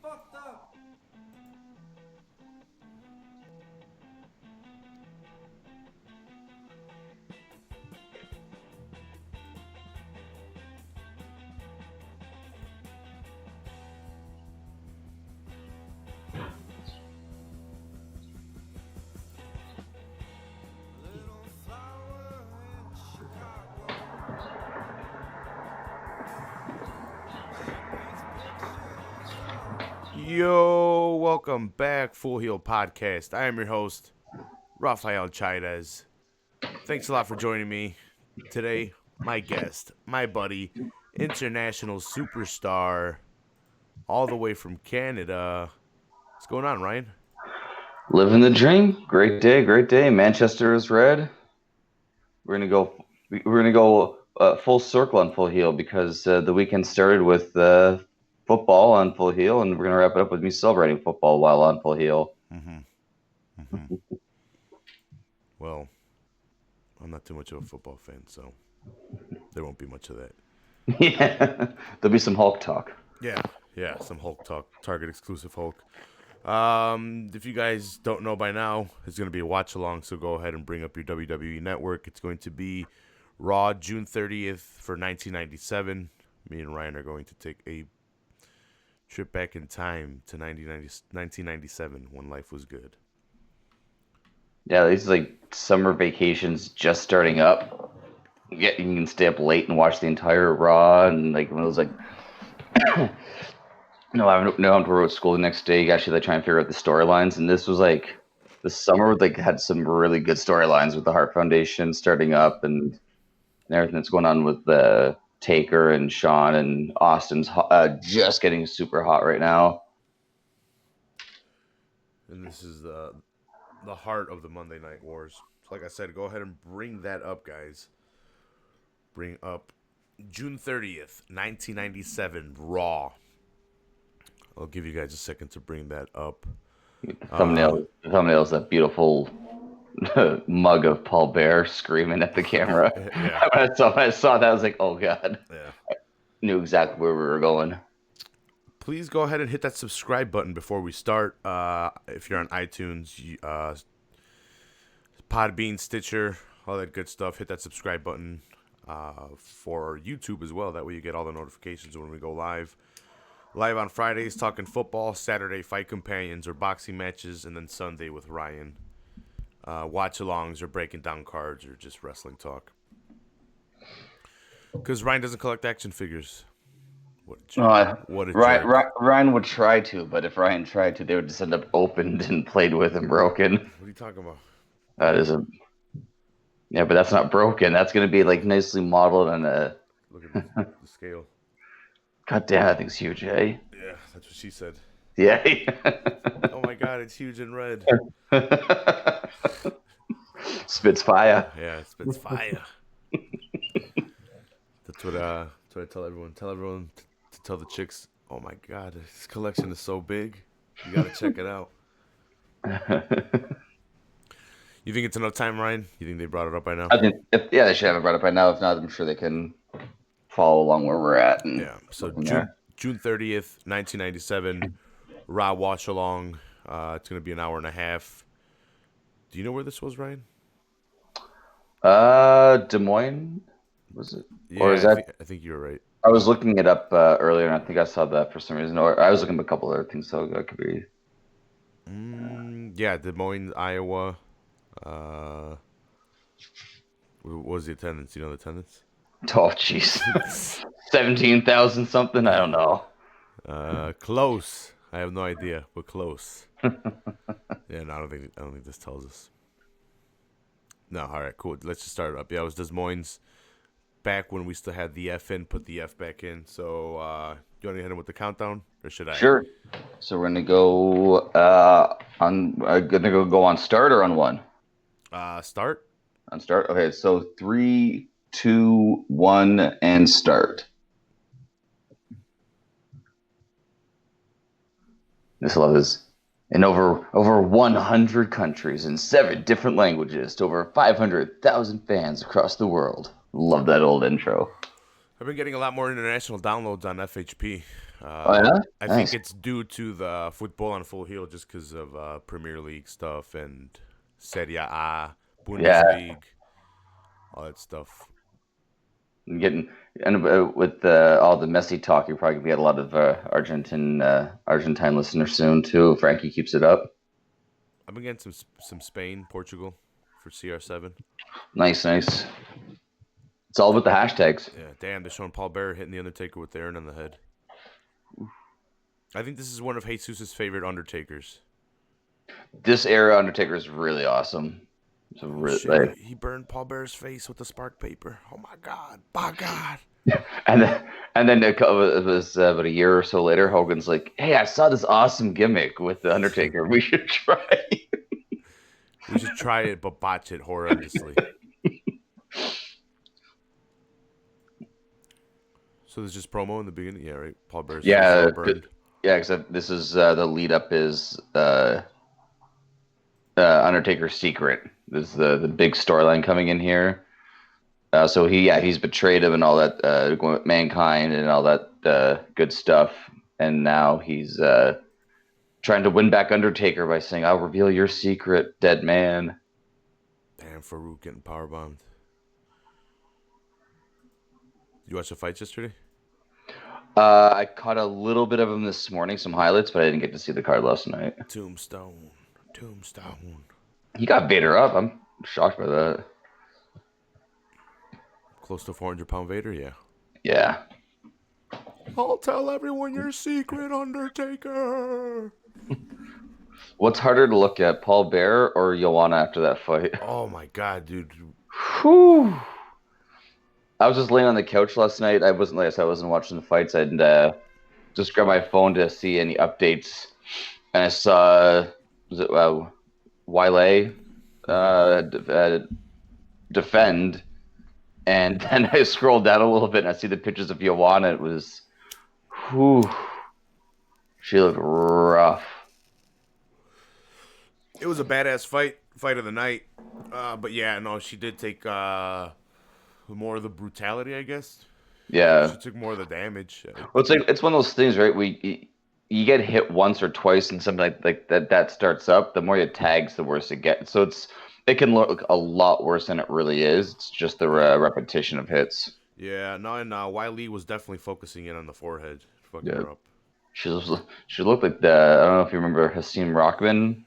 fucked up. Little flower in Chicago. Yo, welcome back, Full Heel Podcast. I am your host, Rafael Chaidez. Thanks a lot for joining me today. My guest, my buddy, international superstar, all the way from Canada. What's going on, Ryan? Living the dream. Great day, great day. Manchester is red. We're gonna go full circle on Full Heel because the weekend started with football on Full Heel, and we're gonna wrap it up with me celebrating football while on Full Heel. Well, I'm not too much of a football fan, so there won't be much of that. Yeah, there'll be some Hulk talk. Yeah, some Hulk talk, Target exclusive Hulk. If you guys don't know by now, it's going to be a watch along, so go ahead and bring up your WWE Network. It's going to be Raw June 30th for 1997. Me and Ryan are going to take a trip back in time to 1997 when life was good. Yeah, these like summer vacations just starting up. You can stay up late and watch the entire Raw, and like when it was like. No, I don't have to worry about school the next day. You actually like try and figure out the storylines, and this was like the summer like had some really good storylines with the Hart Foundation starting up and everything that's going on with Taker and Shawn and Austin's just getting super hot right now. And this is the heart of the Monday Night Wars. So like I said, go ahead and bring that up, guys. Bring up June 30th, 1997, Raw. I'll give you guys a second to bring that up. Thumbnail's that beautiful mug of Paul Bear screaming at the camera. Yeah. When I saw that, I was like, oh, God. Yeah. I knew exactly where we were going. Please go ahead and hit that subscribe button before we start. If you're on iTunes, Podbean, Stitcher, all that good stuff, hit that subscribe button for YouTube as well. That way you get all the notifications when we go live. Live on Fridays, talking football. Saturday, fight companions or boxing matches. And then Sunday with Ryan. Watch-alongs or breaking down cards or just wrestling talk. Because Ryan doesn't collect action figures. What a jerk. Ryan would try to, but if Ryan tried to, they would just end up opened and played with and broken. What are you talking about? That is yeah, but that's not broken. That's going to be like nicely modeled on a. Look at the scale. God damn, that thing's huge, eh? Yeah, that's what she said. Yeah. Oh my God, it's huge and red. Spits fire. Yeah, it spits fire. That's what I tell everyone. Tell everyone to tell the chicks, oh my God, this collection is so big. You gotta check it out. You think it's enough time, Ryan? You think they brought it up by now? I think, they should have it brought up by now. If not, I'm sure they can follow along where we're at. And yeah, so June 30th, 1997, Raw watch along. It's going to be an hour and a half. Do you know where this was, Ryan? Des Moines, was it? Yeah, or is that? I think you're right. I was looking it up earlier, and I think I saw that for some reason. Or I was looking at a couple other things, so that could be. Yeah, Des Moines, Iowa. What was the attendance? You know the attendance? Oh, jeez. 17,000 something? I don't know. Close. I have no idea, but close. Yeah, no, I don't think this tells us. No, all right, cool. Let's just start it up. Yeah, it was Des Moines. Back when we still had the F in, put the F back in. So, you want to hit him with the countdown, or should I? Sure. So we're gonna go go on start or on one? Start. On start. Okay, so 3, 2, 1, and start. This love is in over 100 countries in 7 different languages to over 500,000 fans across the world. Love that old intro. I've been getting a lot more international downloads on FHP. Oh yeah, I think nice. it's due to the football on Full Heel just because of Premier League stuff and Serie A, Yeah, Bundesliga, all that stuff. getting and with all the messy talk, you're probably gonna get a lot of Argentine listeners soon too. Frankie keeps it up. I've been getting some Spain, Portugal for CR7. Nice, nice. It's all about the hashtags. Yeah, damn, they're showing Paul Bearer hitting the Undertaker with the iron on the head. I think this is one of Jesus' favorite Undertakers. This era Undertaker is really awesome. It's a Oh really, shit, like, he burned Paul Bearer's face with the spark paper. Oh my god, by god. and then it was about a year or so later, Hogan's like, "Hey, I saw this awesome gimmick with the Undertaker. We should try." We should try it, but botch it horrendously. So there's just promo in the beginning? Yeah, right? Paul Bear's face Yeah, all burned. yeah. Except this is the lead up is Undertaker's secret. This is the big storyline coming in here. So he's betrayed him and all that, going with Mankind and all that good stuff, and now he's trying to win back Undertaker by saying, "I'll reveal your secret, dead man." Damn, Farouk getting powerbombed. Did you watch the fights yesterday? I caught a little bit of him this morning, some highlights, but I didn't get to see the card last night. Tombstone. He got Vader up. I'm shocked by that. Close to 400-pound Vader, yeah. Yeah. I'll tell everyone your secret, Undertaker. What's harder to look at, Paul Bearer or Joanna after that fight? Oh my god, dude. Whew. I was just laying on the couch last night. I wasn't, like I said, I wasn't watching the fights. I'd just grab my phone to see any updates, and I saw was it Wile defend, and then I scrolled down a little bit and I see the pictures of Joanna. It was, whew, she looked rough. It was a badass fight of the night. But yeah, no, she did take more of the brutality, I guess. Yeah. She took more of the damage. Well, it's one of those things, right? You get hit once or twice, and something like that starts up. The more you tags, the worse it gets. So it can look a lot worse than it really is. It's just the repetition of hits. Yeah, no, and Wiley was definitely focusing in on the forehead, fucking Yeah. her up. She looked like the, I don't know if you remember Hasim Rockman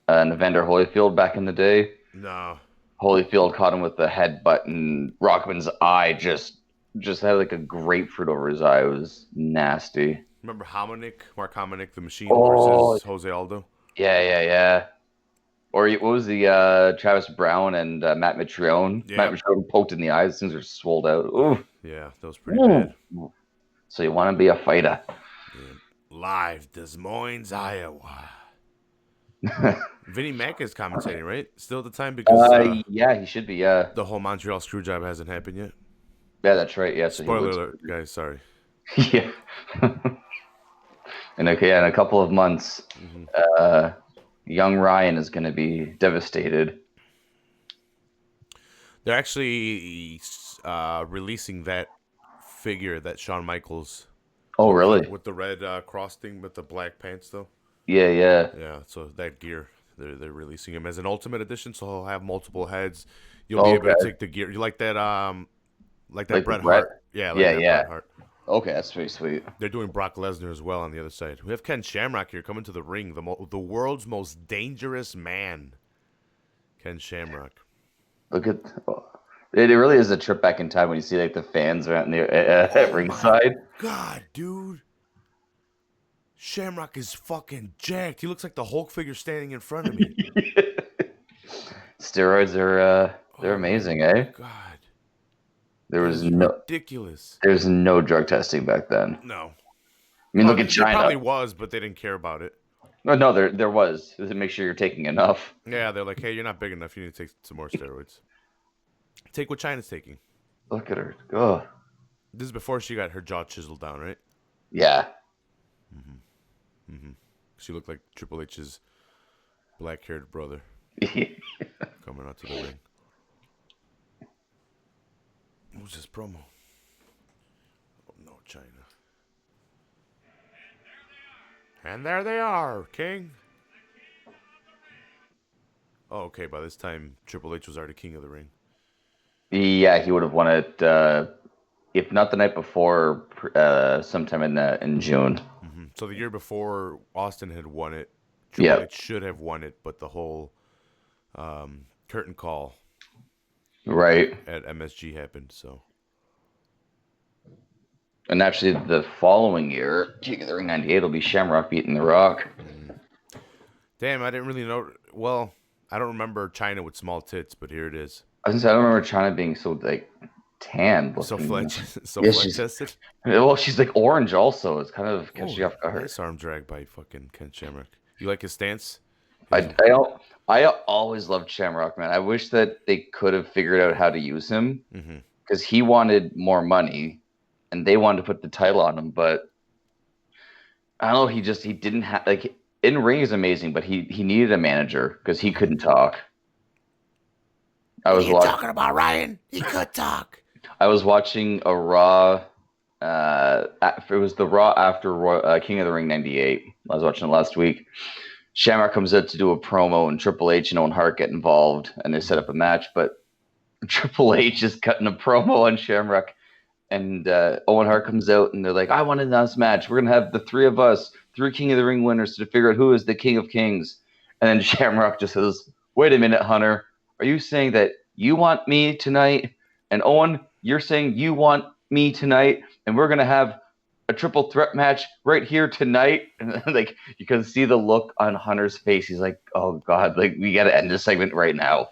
and Evander Holyfield back in the day. No. Holyfield caught him with the headbutt, and Rockman's eye just had like a grapefruit over his eye. It was nasty. Remember Mark Hominick, the Machine Oh, versus Jose Aldo? yeah. Or what was the Travis Brown and Matt Mitrione? Yeah. Matt Mitrione poked in the eyes. Things are swolled out. Ooh. Yeah, that was pretty bad. So you want to be a fighter? Yeah. Live, Des Moines, Iowa. Vinnie Mac is commentating, right? Still at the time because yeah, he should be. Yeah, the whole Montreal Screwjob hasn't happened yet. yeah, that's right. Yeah, so Spoiler alert, guys. Sorry. Yeah. And okay, in a couple of months, young Ryan is going to be devastated. They're actually releasing that figure that Shawn Michaels. Oh, really? With the red cross thing with the black pants, though. Yeah. Yeah, so that gear, they're releasing him as an Ultimate Edition, so he'll have multiple heads. You'll be able to take the gear. You like that? Like Bret Hart? Yeah, Bret Hart. Okay, that's pretty sweet. They're doing Brock Lesnar as well on the other side. We have Ken Shamrock here coming to the ring, the world's most dangerous man. Ken Shamrock. Look at it. Really is a trip back in time when you see like the fans around near at ringside. God, dude. Shamrock is fucking jacked. He looks like the Hulk figure standing in front of me. Steroids are they're amazing, eh? God. There was ridiculous. There's no drug testing back then. No. I mean, look at China. There probably was, but they didn't care about it. No, there was. To make sure you're taking enough. Yeah, they're like, hey, you're not big enough. You need to take some more steroids. Take what China's taking. Look at her. Oh. This is before she got her jaw chiseled down, right? Yeah. She looked like Triple H's black-haired brother coming out to the ring. What was this promo? Oh, no, China. And there they are, King. Oh, okay. By this time, Triple H was already King of the Ring. Yeah, he would have won it if not the night before, sometime in June. So the year before, Austin had won it. Triple Yeah, H should have won it, but the whole curtain call right. at MSG happened. So And actually, the following year, King of the Ring '98 will be Shamrock beating The Rock. damn, I didn't really know. Well, I don't remember China with small tits, but here it is. I was gonna say, I don't remember China being so like tan So looking. so Yeah, flat chested. she's like orange also. It's kind of Oh, catching off guard. nice arm drag by fucking Ken Shamrock. You like his stance? I, His, I al- I always loved Shamrock, man. I wish that they could have figured out how to use him mm-hmm. because he wanted more money, and they wanted to put the title on him. But I don't know. He didn't have like in ring is amazing, but he needed a manager because he couldn't talk. I What was are you watching. talking about, Ryan? He could talk. I was watching a Raw. It was the Raw after King of the Ring '98. I was watching it last week. Shamrock comes out to do a promo, and Triple H and Owen Hart get involved, and they set up a match. But Triple H is cutting a promo on Shamrock, and Owen Hart comes out, and they're like, "I want to announce this match. We're gonna have the three of us, three King of the Ring winners, to figure out who is the King of Kings." And then Shamrock just says, "Wait a minute, Hunter. Are you saying that you want me tonight? And Owen, you're saying you want me tonight, and we're gonna have a triple threat match right here tonight?" And like you can see the look on Hunter's face. He's like, "Oh God, like we gotta end this segment right now."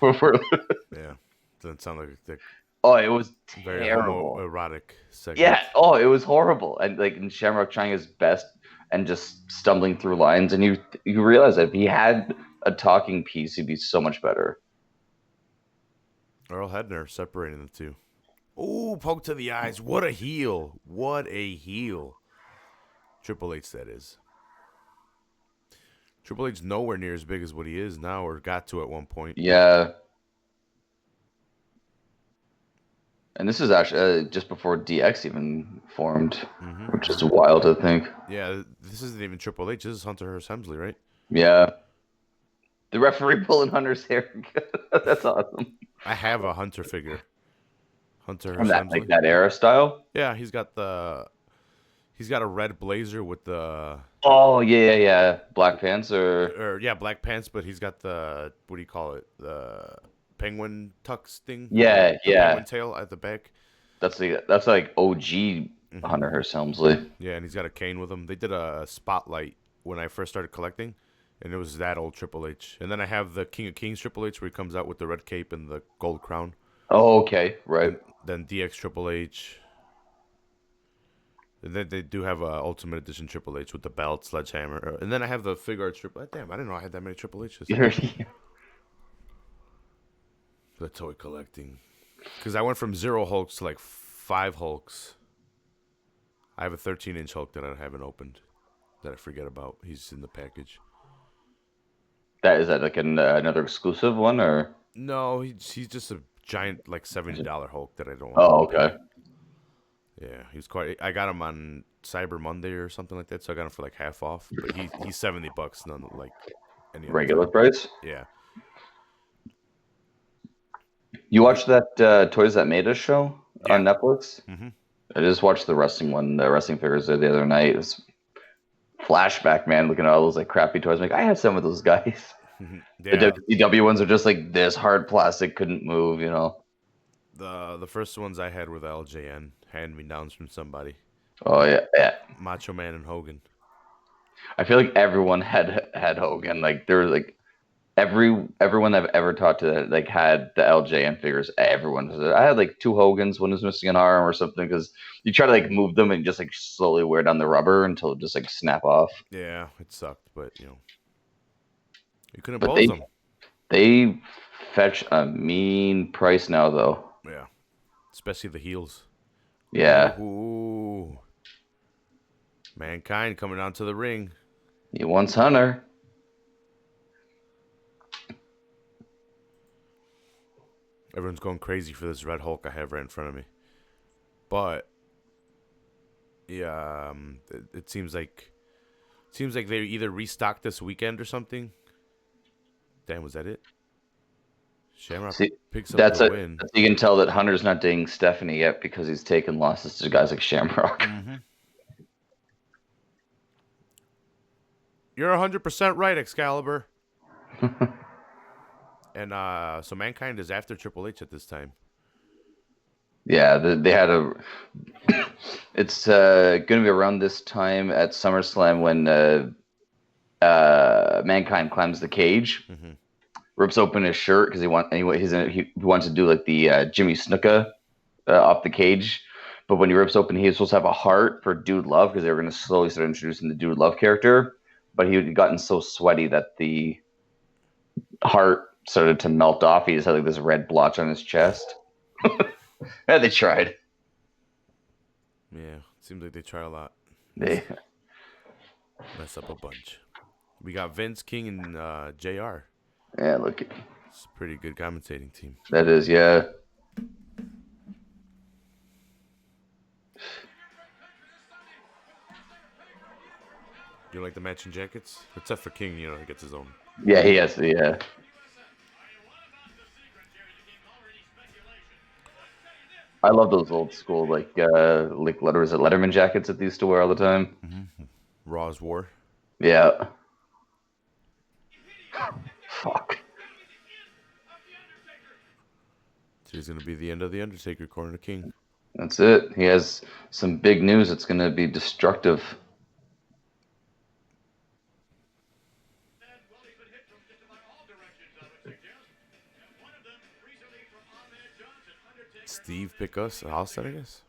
Yeah, doesn't sound like a Oh, it was very terrible. homoerotic segment. Yeah. Oh, it was horrible. And Shamrock trying his best and just stumbling through lines. And you realize that if he had a talking piece, he'd be so much better. Earl Hebner separating the two. Ooh, poke to the eyes. What a heel. What a heel. Triple H, that is. Triple H nowhere near as big as what he is now or got to at one point. Yeah. And this is actually just before DX even formed, which is wild to think. Yeah, this isn't even Triple H. This is Hunter Hearst Helmsley, right? Yeah. The referee pulling Hunter's hair. That's awesome. I have a Hunter figure. Hunter From Hearst that Helmsley. like that era style. Yeah, he's got a red blazer with the Oh yeah. Black pants or yeah, black pants, but he's got the what do you call it? The penguin tux thing. yeah. The penguin tail at the back. That's like OG Hunter Hearst Helmsley. Yeah, and he's got a cane with him. They did a spotlight when I first started collecting, and it was that old Triple H. And then I have the King of Kings Triple H where he comes out with the red cape and the gold crown. Oh, okay, right. And then DX Triple H. And then they do have a Ultimate Edition Triple H with the belt, sledgehammer. And then I have the figure arts Triple H. Damn, I didn't know I had that many Triple H's. The toy collecting. Because I went from 0 Hulks to like 5 Hulks. I have a 13-inch Hulk that I haven't opened. That I forget about. He's in the package. Is that like another exclusive one or? No, he's just a giant like $70 Hulk that I don't want. Oh, okay. Yeah, he's quite. I got him on Cyber Monday or something like that, so I got him for like half off. But he's $70, none like any other Regular time. price. Yeah. You watched that Toys That Made Us show on Netflix? Mm-hmm. I just watched the wrestling one, the wrestling figures there the other night. It was flashback, man, looking at all those like crappy toys. I'm like, I had some of those guys. Yeah. The WCW ones are just like this hard plastic, couldn't move, you know. The first ones I had were the LJN hand-me-downs from somebody. Oh yeah. Macho Man and Hogan. I feel like everyone had Hogan. Like there was like everyone I've ever talked to that like had the LJN figures. Everyone. I had like 2 Hogans. One was missing an arm or something because you try to like move them and just like slowly wear down the rubber until it just like snap off. Yeah, it sucked, but you couldn't impose them. They fetch a mean price now, though. Yeah, especially the heels. Yeah. Ooh. Mankind coming down to the ring. He wants Hunter. Everyone's going crazy for this Red Hulk I have right in front of me. But, yeah, it seems like Seems like they either restocked this weekend or something. Damn, was that it? Shamrock See, picks up that's the a win. you can tell that Hunter's not dating Stephanie yet because he's taken losses to guys like Shamrock. Mm-hmm. You're 100% right, Excalibur. And so Mankind is after Triple H at this time. Yeah, they had a. It's going to be around this time at SummerSlam when Mankind climbs the cage, Mm-hmm. rips open his shirt because he wants to do like the Jimmy Snuka off the cage. But when he rips open, he was supposed to have a heart for Dude Love because they were going to slowly start introducing the Dude Love character. But he had gotten so sweaty that the heart started to melt off. He just had like this red blotch on his chest. Yeah, they tried. Yeah, seems like they try a lot. They Mess up a bunch. We got Vince, King, and JR. Yeah, look, It's a pretty good commentating team. that is, yeah. You like the matching jackets? Except for King, he gets his own. Yeah, he has, yeah. I love those old school, like letters at Letterman jackets that they used to wear all the time. Mm-hmm. Raw's War. Yeah. Fuck. Today's going to be the end of The Undertaker, according to King. That's it. He has some big news that's going to be destructive. Steve pick us? Austin, I guess?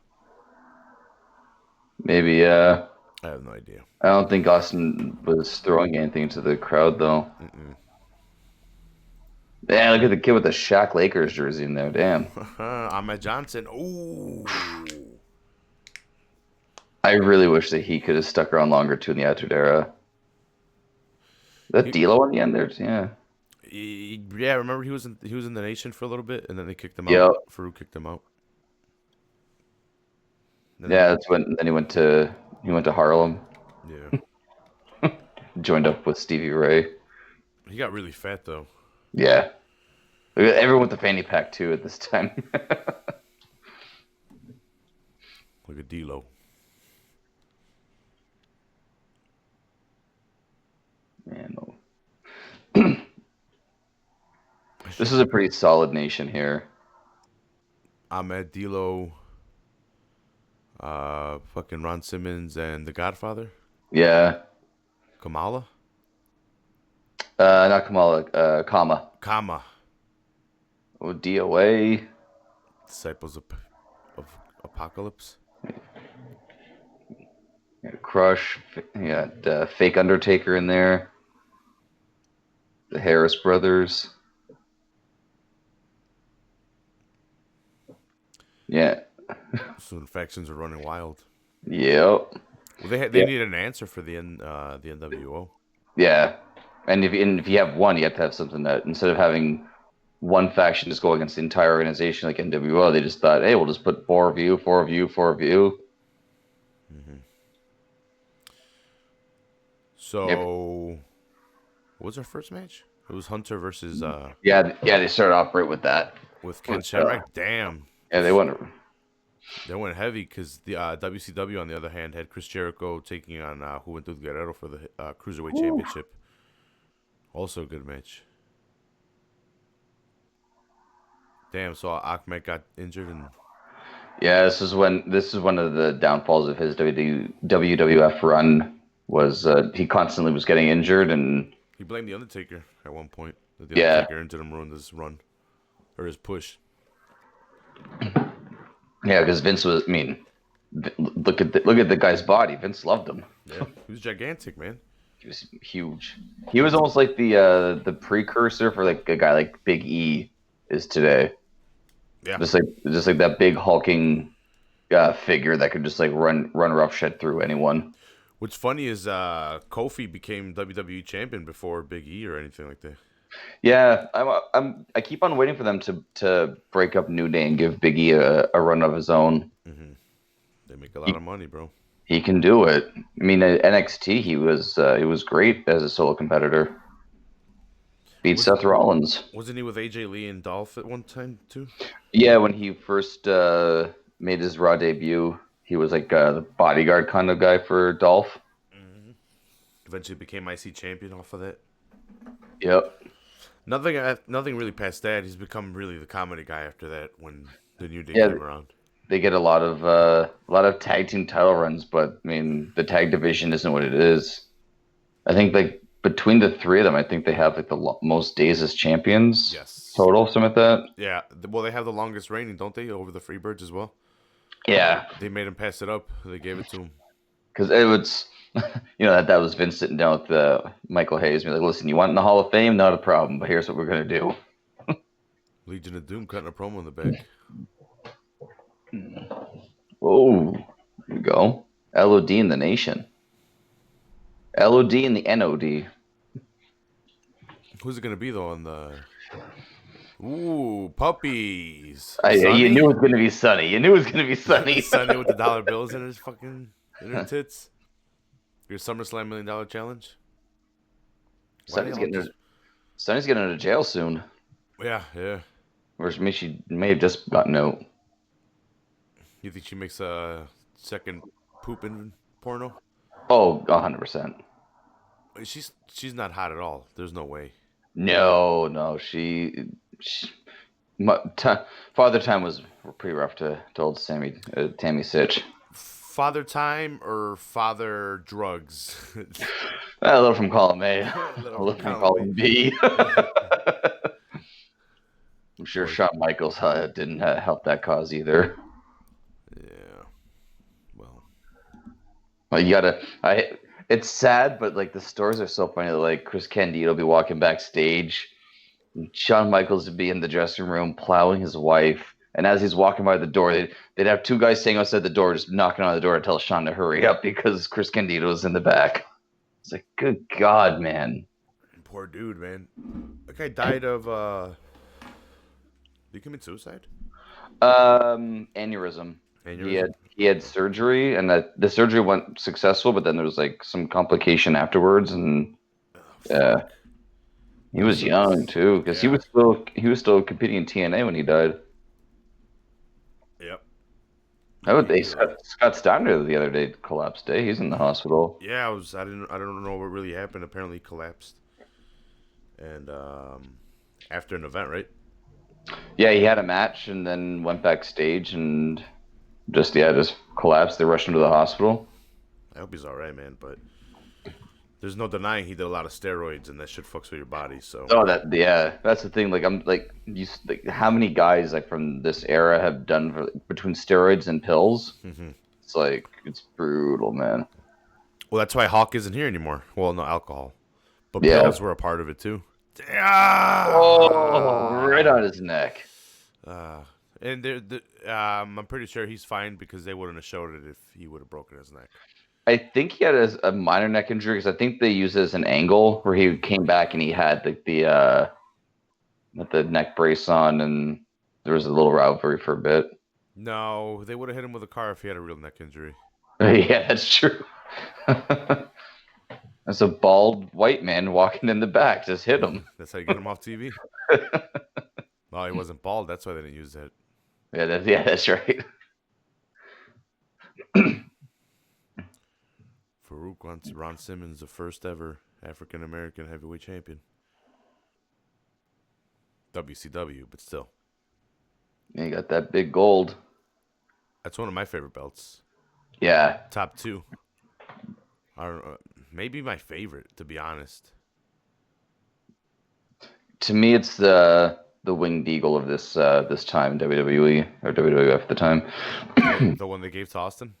Maybe, yeah. I have no idea. I don't think Austin was throwing anything to the crowd, though. Mm-mm. Yeah, look at the kid with the Shaq Lakers jersey in there. Damn. Ahmed Johnson. Ooh. I really wish that he could have stuck around longer, too, in the Attitude Era. That D'Lo on the end there? Yeah. Yeah, remember he was in the Nation for a little bit, and then they kicked him Yep. out. Farouk kicked him out. Yeah, that's when then he went to Harlem, Yeah. joined up with Stevie Ray. He got really fat though. Yeah. Look at everyone with the fanny pack too at this time. Look at D'Lo. Man, no. This is a pretty solid nation here. Ahmed, D'Lo, fucking Ron Simmons, and The Godfather. Yeah. Kamala. Not Kamala. Kama. Oh, DOA. Disciples of Apocalypse. Yeah, Crush. You got Fake Undertaker in there. The Harris Brothers. Yeah. So infections are running wild. Yep. Well, they need an answer for the NWO. Yeah. And if you have one, you have to have something that instead of having one faction just go against the entire organization like NWO, they just thought, hey, we'll just put four of you. Mm-hmm. So, what was our first match? It was Hunter versus Yeah, they started off right with that. with Ken Shamrock. Damn. Yeah, they went heavy because the WCW on the other hand had Chris Jericho taking on Juventud Guerrero for the Cruiserweight Championship. Also a good match. Damn, so Ahmed got injured and Yeah, this is one of the downfalls of his WWF run was he constantly was getting injured and he blamed the Undertaker at one point. That the Yeah. Undertaker injured him ruined his run or his push. yeah, because Vince was look at the guy's body. Vince loved him. Yeah, he was gigantic, man. He was huge. He was almost like the precursor for like a guy like Big E is today. Yeah, Just like that big hulking figure that could just like run rough shit through anyone. What's funny is Kofi became WWE champion before Big E or anything like that. Yeah, I keep on waiting for them to break up New Day and give Big E a run of his own. Mm-hmm. They make a lot of money, bro. He can do it. I mean, at NXT, he was great as a solo competitor. Beat Was Seth Rollins. wasn't he with AJ Lee and Dolph at one time too? Yeah, when he first made his Raw debut, he was like the bodyguard kind of guy for Dolph. Eventually became IC champion off of that. Yep. Nothing really past that. He's become really the comedy guy after that when the New Day Yeah, came around. they get a lot of tag team title runs, but I mean the tag division isn't what it is. I think like between the three of them, I think they have like the most days as champions Yes. total, something like that. Yeah. Well, they have the longest reigning, don't they, over the Freebirds as well? Yeah, They made him pass it up. They gave it to him. because it was, that was Vince sitting down with Michael Hayes, being like, "Listen, you want in the Hall of Fame? Not a problem, but here's what we're gonna do." Legion of Doom cutting a promo in the back. Oh, here we go. LOD in the nation. LOD and the NOD. Who's it gonna be though on the? Ooh, puppies. You Sonny? knew it was gonna be Sunny. You knew it was gonna be Sunny. Sonny with the dollar bills in her tits. Your SummerSlam $1 million challenge. Sonny's getting out of jail soon. Yeah, yeah. Or she may have just gotten out. You think she makes a second pooping porno? Oh, 100%. She's not hot at all. There's no way. No, Father Time was pretty rough to old Tammy Sitch. Father time or father drugs? A little from column A, A a little from column B. I'm sure Shawn Michaels didn't help that cause either. Yeah. Well, Well, it's sad, but like the stories are so funny. Like Chris Candido will be walking backstage, and Shawn Michaels would be in the dressing room plowing his wife, and as he's walking by the door, they'd have two guys staying outside the door, just knocking on the door to tell Shawn to hurry up because Chris Candido is in the back. It's like, good God, man. poor dude, man. That guy died of. Did he commit suicide? Aneurysm. Aneurysm? He had surgery, and the surgery went successful, but then there was like some complication afterwards, and he was young too, because Yeah. he was still competing in TNA when he died. Yep. Scott Steiner the other day collapsed. He's in the hospital. Yeah, I don't know what really happened. Apparently he collapsed. And after an event, right? Yeah, he had a match and then went backstage and just collapsed. They rushed him to the hospital. I hope he's all right, man. But there's no denying he did a lot of steroids, and that shit fucks with your body. So. Oh, that's the thing. Like how many guys like from this era have done between steroids and pills? Mm-hmm. It's brutal, man. Well, that's why Hawk isn't here anymore. Well, no alcohol, but Yeah. pills were a part of it too. Yeah. Oh, right on his neck. And I'm pretty sure he's fine because they wouldn't have showed it if he would have broken his neck. I think he had a minor neck injury because I think they used it as an angle where he came back and he had the neck brace on, and there was a little rivalry for a bit. No, they would have hit him with a car if he had a real neck injury. Yeah, that's true. That's a bald white man walking in the back. Just hit him. That's how you get him off TV. No, he wasn't bald. That's why they didn't use that. Yeah, that's right. Farouk wants Ron Simmons, the first ever African American heavyweight champion. WCW, but still. Yeah, you got that big gold. That's one of my favorite belts. Yeah. Top two. I don't know. Maybe my favorite, to be honest. To me, it's the winged eagle of this time, WWE or WWF at the time. The one they gave to Austin?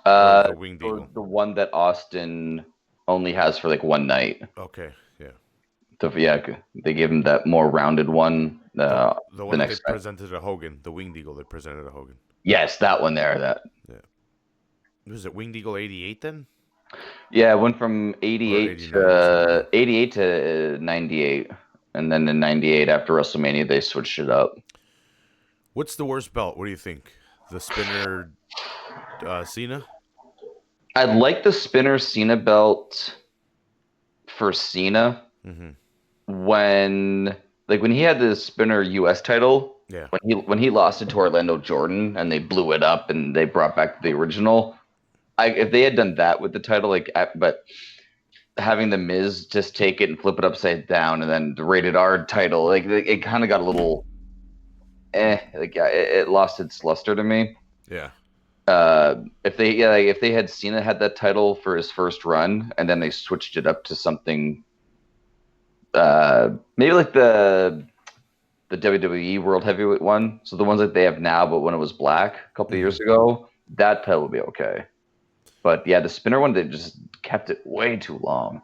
The winged eagle. The one that Austin only has for like one night. Okay, yeah. They gave him that more rounded one. The one that they night. presented to Hogan, the winged eagle they presented to Hogan. Yes, that one there. Was it winged eagle 88 then? Yeah, it went from 88 to 98. And then in 98, after WrestleMania, they switched it up. What's the worst belt? What do you think? The spinner Cena? I like the spinner Cena belt for Cena Mm-hmm. when he had the spinner US title, Yeah. when he lost it to Orlando Jordan and they blew it up and they brought back the original. If they had done that with the title, but having the Miz just take it and flip it upside down and then the rated R title, it kind of got a little it lost its luster to me. Yeah. If they had Cena had that title for his first run and then they switched it up to something maybe like the WWE World Heavyweight one, so the ones that they have now, but when it was black a couple of years ago, that title would be okay. But yeah, the spinner one, they just kept it way too long.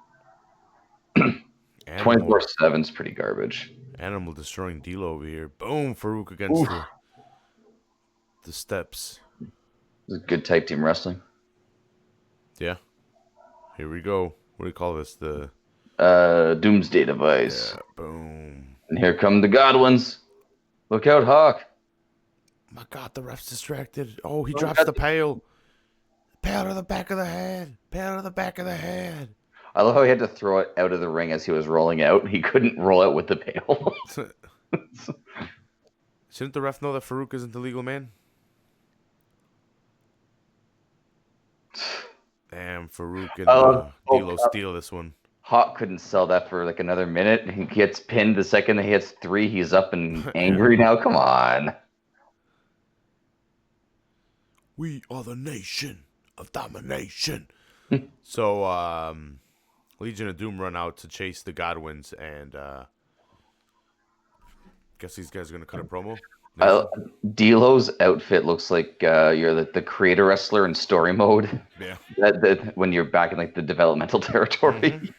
Animal. 24/7 is pretty garbage. Animal destroying D'Lo over here. Boom, Farouk against the steps. This is good tag team wrestling. Yeah. Here we go. What do you call this? The Doomsday Device. yeah. Boom. And here come the Godwins. Look out, Hawk. My God, the ref's distracted. Oh, he drops the pail. Pail to the back of the head. Pail to the back of the head. I love how he had to throw it out of the ring as he was rolling out. He couldn't roll out with the pail. Shouldn't the ref know that Farouk isn't the legal man? Damn, Farouk and D'Lo steal this one. Hawk couldn't sell that for like another minute. He gets pinned the second that he hits 3. He's up and angry now. Come on. We are the nation of domination. So, Legion of Doom run out to chase the Godwins, and guess these guys are gonna cut a promo. D'Lo's outfit looks like you're the creator wrestler in story mode. Yeah. That when you're back in like the developmental territory. Mm-hmm.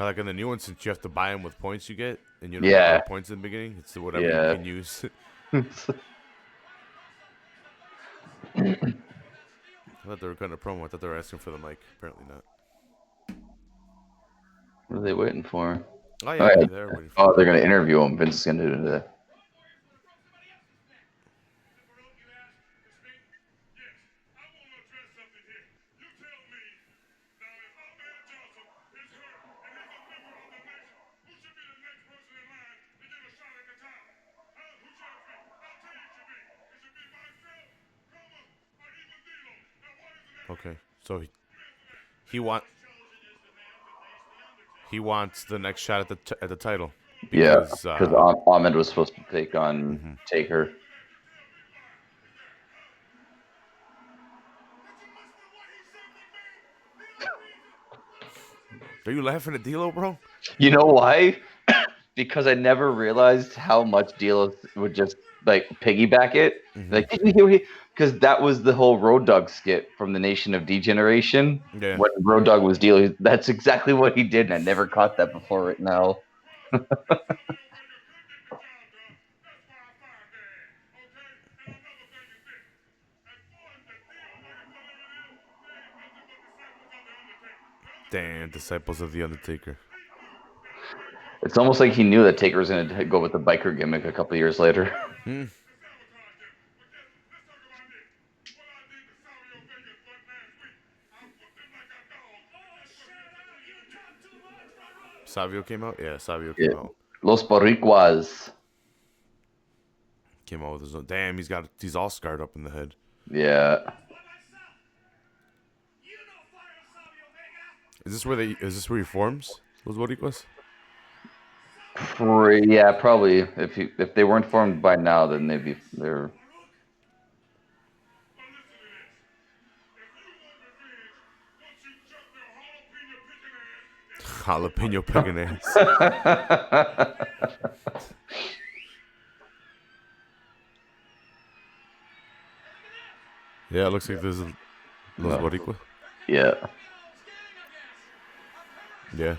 I like in the new one, since you have to buy them with points you get, and you don't have points in the beginning. It's whatever you can use. I thought they were cutting a promo. I thought they were asking for the mic. Apparently not. What are they waiting for? Oh, yeah, they're waiting for they're going to interview him. Vince is going to do that. Okay, so he wants the next shot at the title. Because Ahmed was supposed to take on Taker. Are you laughing at D'Lo, bro? You know why? Because I never realized how much D'Lo would just like piggyback it. Like, because that was the whole Road Dogg skit from the Nation of Degeneration. Yeah. When Road Dogg was D'Lo, that's exactly what he did, and I never caught that before right now. Damn, disciples of the Undertaker. It's almost like he knew that Taker was going to go with the biker gimmick a couple years later. Savio came out? Yeah, Savio came out. Los Boricuas. Came out with his own. Damn, he's all scarred up in the head. Yeah. Is this where he forms? Los Boricuas? Yeah, probably. If they weren't formed by now, then they're. Jalapeno picking ass. Yeah, it looks like there's a Los Boricua. Yeah. Yeah.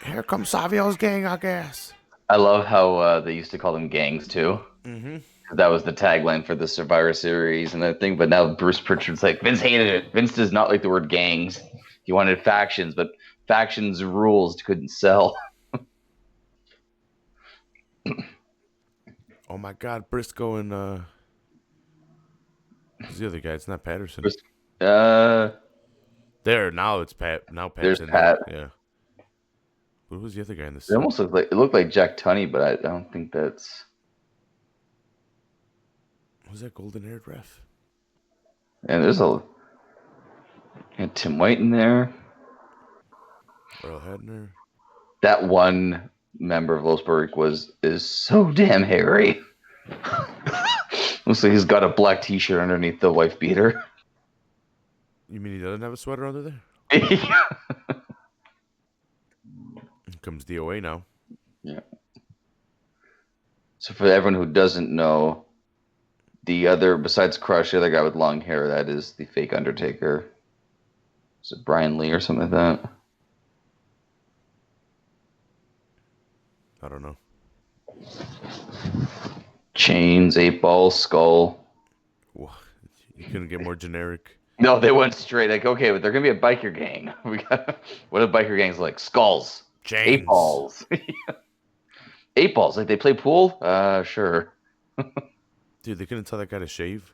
Here comes Savio's gang, I guess. I love how they used to call them gangs too. Mm-hmm. That was the tagline for the Survivor Series and that thing. But now Bruce Pritchard's like, Vince hated it. Vince does not like the word gangs. He wanted factions, but factions rules couldn't sell. Oh my God, Briscoe and Who's the other guy? It's not Patterson. Chris, uh, There, now it's Pat. Now Pat's there's in Pat. there. Yeah. But who's the other guy in It this? almost looked like Jack Tunney, but I don't think that's. Who's that golden-haired ref? And there's and Tim White in there. Earl Hebner. That one member of Losberg is so damn hairy. Looks like he's got a black T-shirt underneath the wife beater. You mean he doesn't have a sweater under there? Yeah. Here comes DOA now. Yeah. So for everyone who doesn't know, the other, besides Crush, the other guy with long hair, that is the fake Undertaker. Is it Brian Lee or something like that? I don't know. Chains, 8-ball, skull. What? You couldn't get more generic. No, they went straight. Like, okay, but they're gonna be a biker gang. We got what are biker gangs like? Skulls, Chains. 8-balls, 8-balls. Like they play pool? Sure. Dude, they couldn't tell that guy to shave.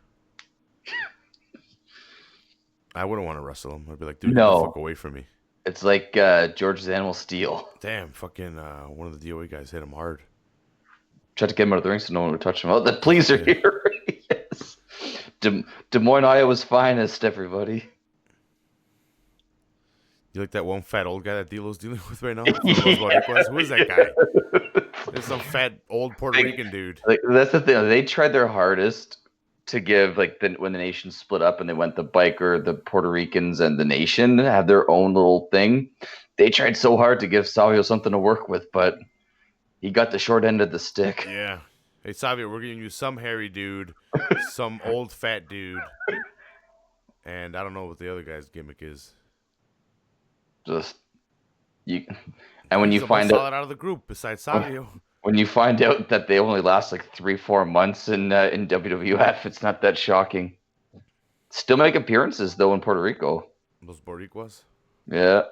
I wouldn't want to wrestle him. I'd be like, dude, get the fuck away from me. It's like George's Animal Steel. Damn, fucking one of the DOA guys hit him hard. Tried to get him out of the ring so no one would touch him. Oh, the police are here. Yes. Des Moines, Iowa's finest, everybody. You like that one fat old guy that D'Lo's dealing with right now? Who is that guy? There's some fat old Puerto Rican dude. Like, that's the thing. They tried their hardest to give, like, when the nation split up and they went the biker, the Puerto Ricans, and the nation have their own little thing. They tried so hard to give Savio something to work with, but he got the short end of the stick. Yeah. Hey, Savio, we're giving you some hairy dude, some old fat dude, and I don't know what the other guy's gimmick is. Just you, and when He's you the find most out solid out of the group besides Savio. when you find out that they only last like 3-4 months in WWF, it's not that shocking. Still make appearances though in Puerto Rico. Los Boricuas. Yeah.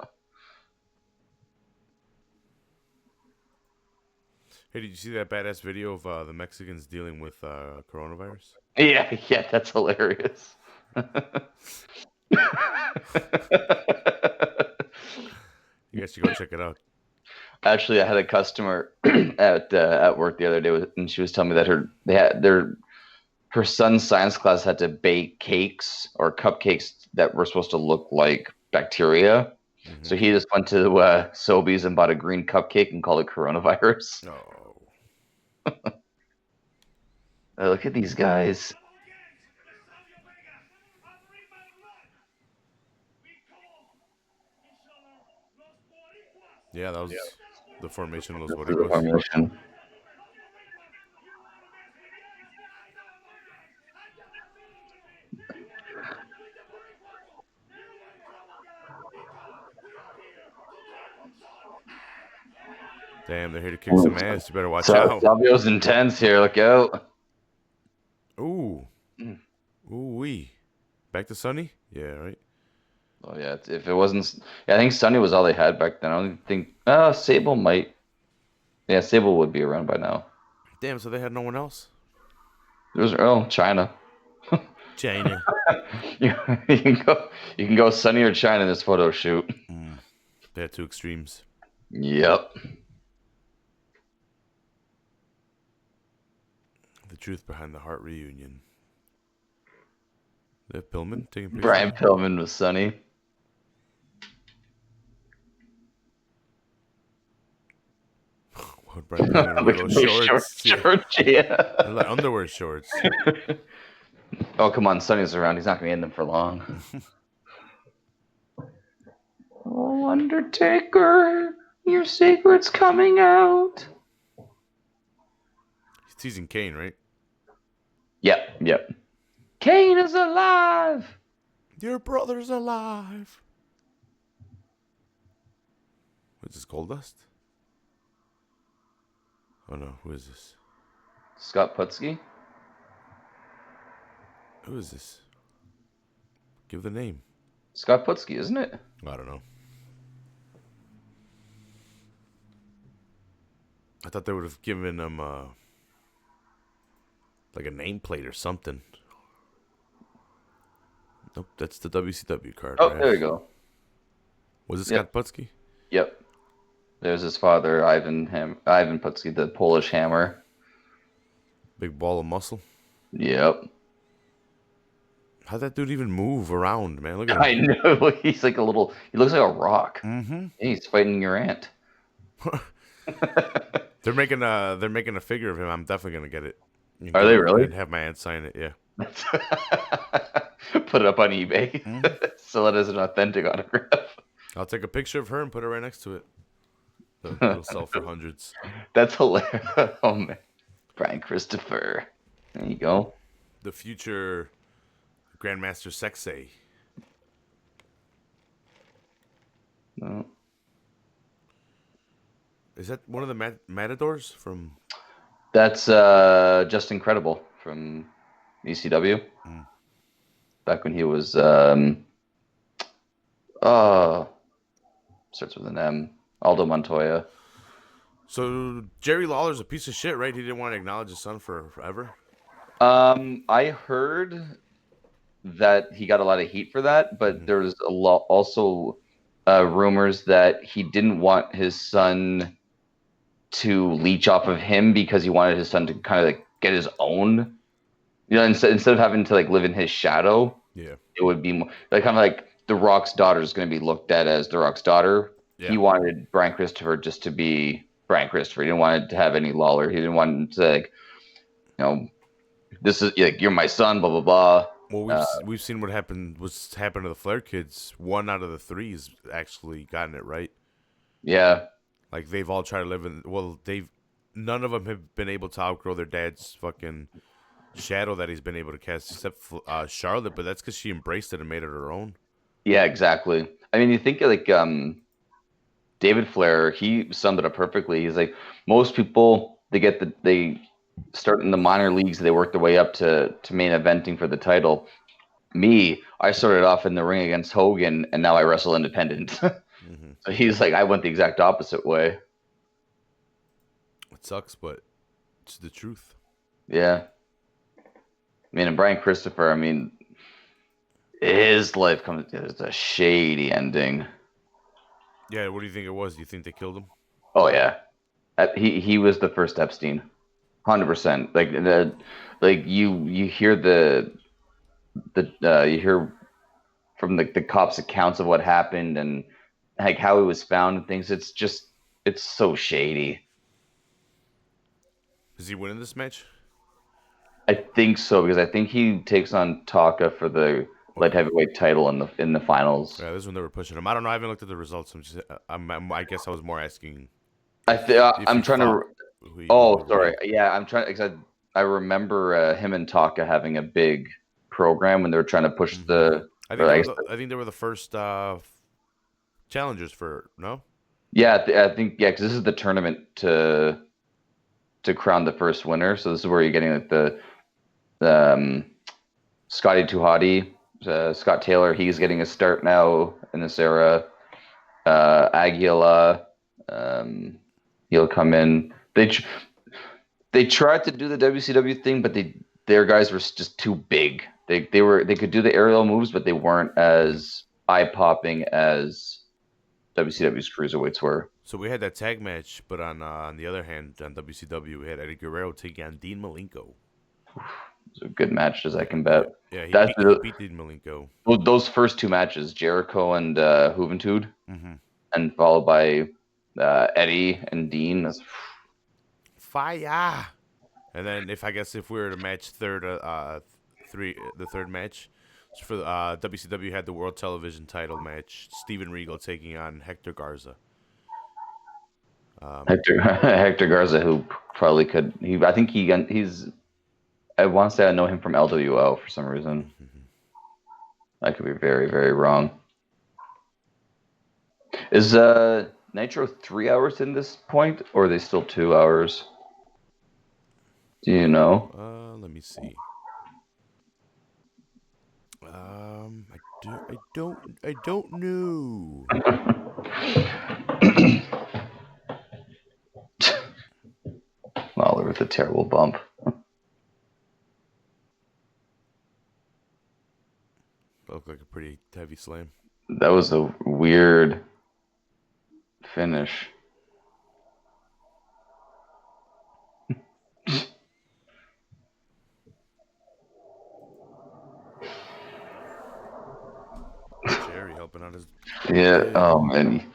Hey, did you see that badass video of the Mexicans dealing with coronavirus? Yeah, that's hilarious. You guys should go check it out. Actually, I had a customer at work the other day, and she was telling me that her son's science class had to bake cakes or cupcakes that were supposed to look like bacteria. Mm-hmm. So he just went to Sobeys and bought a green cupcake and called it coronavirus. Oh. Look at these guys. Yeah, that was the formation of Los Boricuas. Damn, they're here to kick some ass. You better watch out. Savio's intense here. Look out. Ooh. Ooh-wee. Back to Sonny? Yeah, right? Oh, yeah. If it wasn't... Yeah, I think Sonny was all they had back then. I don't think... Sable might... Yeah, Sable would be around by now. Damn, so they had no one else? There's China. China. you can go Sonny or China in this photo shoot. They had two extremes. Yep. The truth behind the Hart reunion. They have Pillman taking pictures? Brian Pillman was Sonny. What, Brian Pillman with those shorts? Yeah. They're like underwear shorts. Oh, come on. Sonny's around. He's not going to end them for long. Oh, Undertaker, your secret's coming out. He's teasing Kane, right? Yep. Kane is alive. Your brother's alive. What's this, Goldust? Oh no, who is this? Scott Putski? Who is this? Give the name. Scott Putski, isn't it? I don't know. I thought they would have given him like a nameplate or something. Nope, that's the WCW card. Oh, right? there you go. Was it Yep. Scott Putski? Yep. There's his father, Ivan Putski, the Polish Hammer. Big ball of muscle. Yep. How'd that dude even move around, man? Look at I him. know. He's like he looks like a rock. Mm-hmm. He's fighting your aunt. They're making a figure of him. I'm definitely gonna get it. Are they really? And have my aunt sign it. Yeah. Put it up on eBay. Mm-hmm. Sell it as an authentic autograph. I'll take a picture of her and put it right next to it. It'll sell for hundreds. That's hilarious. Oh man, Brian Christopher. There you go. The future Grandmaster Sexay. No. Is that one of the Matadors from? That's just incredible from ECW. Mm. Back when he was starts with an M. Aldo Montoya. So Jerry Lawler's a piece of shit, right? He didn't want to acknowledge his son forever. I heard that he got a lot of heat for that, but there was a lot also rumors that he didn't want his son to leech off of him because he wanted his son to kind of like get his own. You know, instead of having to like live in his shadow, Yeah. it would be more, like kind of like The Rock's daughter is going to be looked at as The Rock's daughter. Yeah. He wanted Brian Christopher just to be Brian Christopher. He didn't want it to have any Lawler. He didn't want him to like, you know, this is like you're my son, blah blah blah. Well, we've seen what's happened to the Flair kids. 1 out of the 3 has actually gotten it right. Yeah. Like they've all tried to live in. Well, none of them have been able to outgrow their dad's fucking shadow that he's been able to cast, except Charlotte. But that's because she embraced it and made it her own. Yeah, exactly. I mean, you think like David Flair, he summed it up perfectly. He's like, most people they start in the minor leagues, they work their way up to main eventing for the title. Me, I started off in the ring against Hogan, and now I wrestle independent. Mm-hmm. So he's like, I went the exact opposite way. It sucks, but it's the truth. Yeah. I mean, and Brian Christopher, I mean, his life comes to a shady ending. Yeah, what do you think it was? Do you think they killed him? Oh yeah, he was the first Epstein, 100%. Like you hear you hear from the cops' accounts of what happened and like how he was found and things. It's so shady. Is he winning this match? I think so because I think he takes on Taka for the light heavyweight title in the finals. Yeah, this is when they were pushing him. I don't know. I haven't looked at the results. I guess I was more asking. I'm trying to. Oh, sorry. Win. Yeah, I'm trying because I remember him and Taka having a big program when they were trying to push the. I think they were the first challengers for no. Yeah, I think because this is the tournament to crown the first winner. So this is where you're getting like the Scotty Tuhati, Scott Taylor. He's getting a start now in this era. Aguila, he'll come in. They tried to do the WCW thing, but their guys were just too big. They could do the aerial moves, but they weren't as eye popping as WCW's cruiserweights were. So we had that tag match, but on the other hand, on WCW, we had Eddie Guerrero taking on Dean Malenko. It's a good match, as I can bet. Yeah, he beat Dean Malenko. Those first 2 matches, Jericho and Juventud, and followed by Eddie and Dean. That's fire. And then if we were to match the third match, for WCW had the World Television Title match. Steven Regal taking on Hector Garza. Hector Garza, who probably could. I think he's. I want to say I know him from LWO for some reason. I could be very, very wrong. Is Nitro 3 hours in this point, or are they still 2 hours? Do you know? Let me see. I don't know. Lawler with a terrible bump. That looked like a pretty heavy slam. That was a weird finish. Jerry helping out his. Yeah. Kid. Oh man.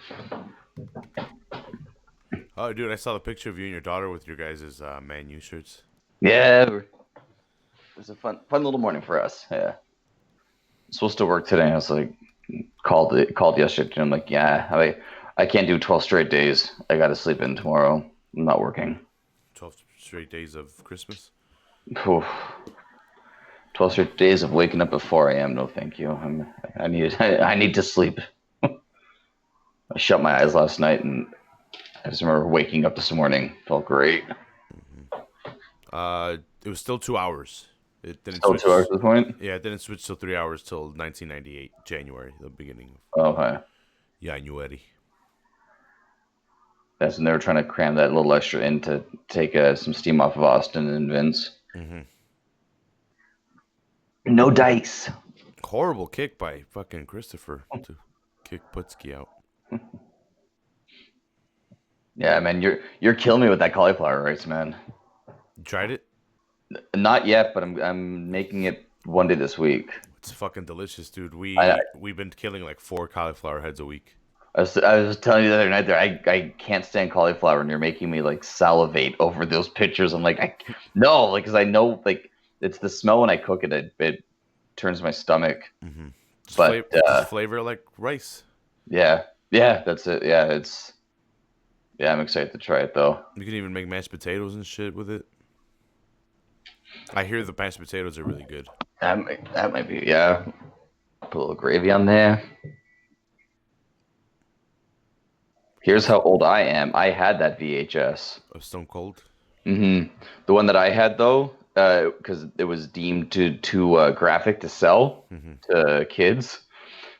Oh, dude, I saw the picture of you and your daughter with your guys' Man U shirts. Yeah. It was a fun little morning for us. Yeah. Supposed to work today. I was like, called yesterday. And I'm like, yeah, I can't do 12 straight days. I got to sleep in tomorrow. I'm not working. 12 straight days of Christmas. Oof. 12 straight days of waking up at 4 a.m. No, thank you. I need to sleep. I shut my eyes last night and I just remember waking up this morning. Felt great. It was still 2 hours. It didn't Still switch. 2 hours at this point? Yeah, it didn't switch till 3 hours till 1998, January, the beginning Oh, of okay. January. That's when they were trying to cram that little extra in to take some steam off of Austin and Vince. Mm-hmm. No dice. Horrible kick by fucking Christopher to kick Putski out. Yeah, man, you're killing me with that cauliflower rice, man. You tried it? Not yet, but I'm making it one day this week. It's fucking delicious, dude. I We've been killing like 4 cauliflower heads a week. was telling you the other night there, I can't stand cauliflower, and you're making me like salivate over those pictures. I'm like, no, like, because I know like it's the smell when I cook it. It turns my stomach. Mm-hmm. But just flavor it like rice. yeah, that's it. Yeah, I'm excited to try it though. You can even make mashed potatoes and shit with it. I hear the mashed potatoes are really good. That might be, yeah. Put a little gravy on there. Here's how old I am. I had that VHS. Of Stone Cold. The one that I had though, because it was deemed too graphic to sell to kids,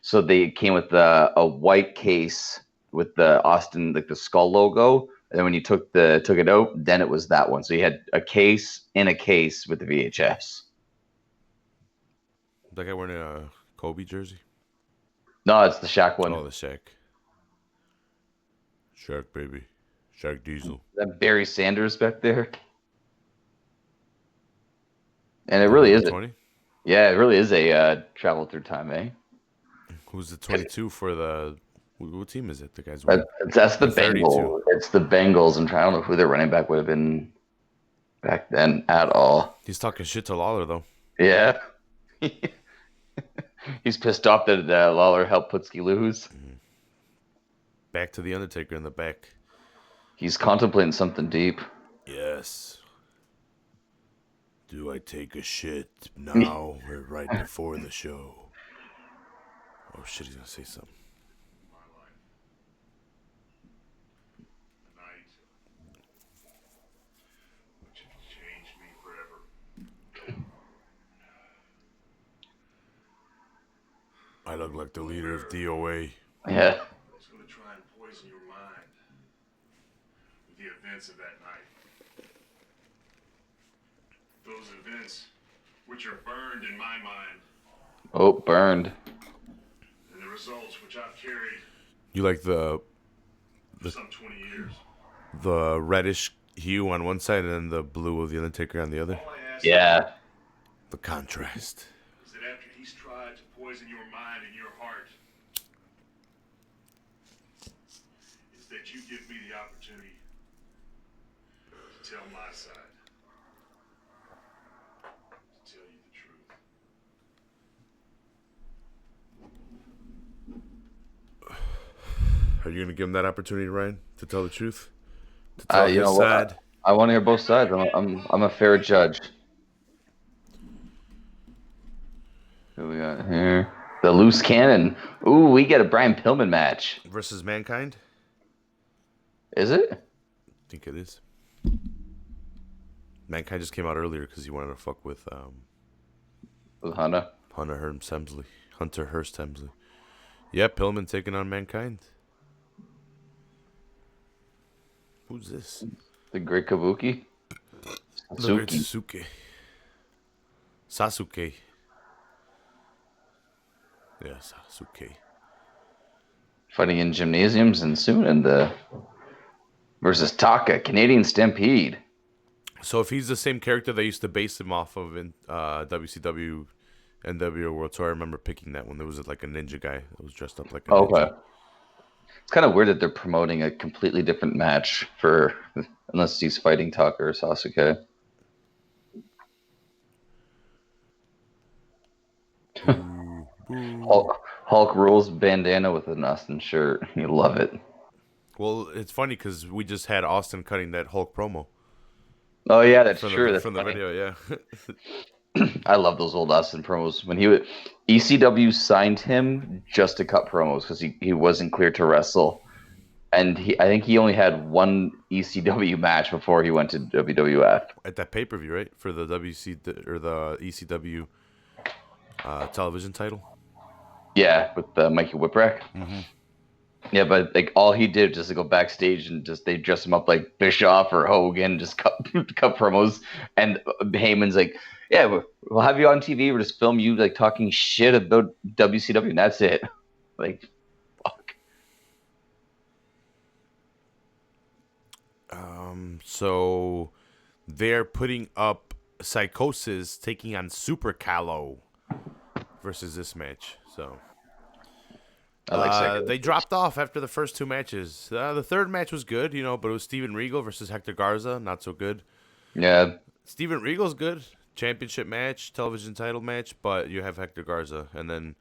so they came with a white case with the Austin, like the skull logo. And then when you took it out, then it was that one. So you had a case in a case with the VHS. That guy wearing a Kobe jersey? No, it's the Shaq one. Oh, the Shaq. Shaq, baby. Shaq Diesel. That Barry Sanders back there. And it really is. 20? Yeah, it really is a travel through time, eh? Who's the 22 for the... What team is it? The guys wearing? That's the The 32. Bengals. It's the Bengals, and I don't know who their running back would have been back then at all. He's talking shit to Lawler, though. Yeah. He's pissed off that Lawler helped Putski lose. Back to the Undertaker in the back. He's contemplating something deep. Yes. Do I take a shit now or right before the show? Oh shit, he's gonna say something. I look like the leader of DOA. Yeah. I was going to try and poison your mind with the events of that night. Those events which are burned in my mind. Oh, burned. And the results which I've carried You like the for some 20 years. the reddish hue on one side and then the blue of the Undertaker on the other? All I ask Yeah. The contrast. is that after he's tried to poison your mind and your heart, is that you give me the opportunity to tell my side. To tell you the truth. Are you gonna give him that opportunity, Ryan, to tell the truth? To tell You his know what? side? I want to hear both sides. I'm a fair judge. Who we got here? The loose cannon. Ooh, we get a Brian Pillman match. Versus Mankind? Is it? I think it is. Mankind just came out earlier because he wanted to fuck with With Honda. Hunter Hearst Hemsley. Yeah, Pillman taking on Mankind. Who's this? The Great Kabuki. The great Suki. Sasuke. Yeah, Sasuke. Fighting in gymnasiums and soon in the versus Taka, Canadian Stampede. So if he's the same character they used to base him off of in WCW NWO World Tour, I remember picking that one. There was like a ninja guy that was dressed up like a ninja. Okay. It's kind of weird that they're promoting a completely different match for, unless he's fighting Taka or Sasuke. Hulk rules bandana with an Austin shirt. You love it. Well, it's funny because we just had Austin cutting that Hulk promo. Oh yeah, that's from true. The, that's from funny. the video, yeah. I love those old Austin promos. When ECW signed him just to cut promos because he wasn't cleared to wrestle, and I think he only had one ECW match before he went to WWF. At that pay-per-view, right, for the WC or the ECW television title. Yeah, with Mikey Whipwreck. Mm-hmm. Yeah, but like all he did was just go backstage and just they dress him up like Bischoff or Hogan, just cut promos. And Heyman's like, "Yeah, we'll have you on TV. We'll just film you like talking shit about WCW, and that's it." Like, fuck. So they're putting up Psychosis taking on Super Callow versus this match. So. I like Psychosis. They dropped off after the first two matches. The third match was good, but it was Steven Regal versus Hector Garza. Not so good. Yeah. Steven Regal's good. Championship match, television title match, but you have Hector Garza. And then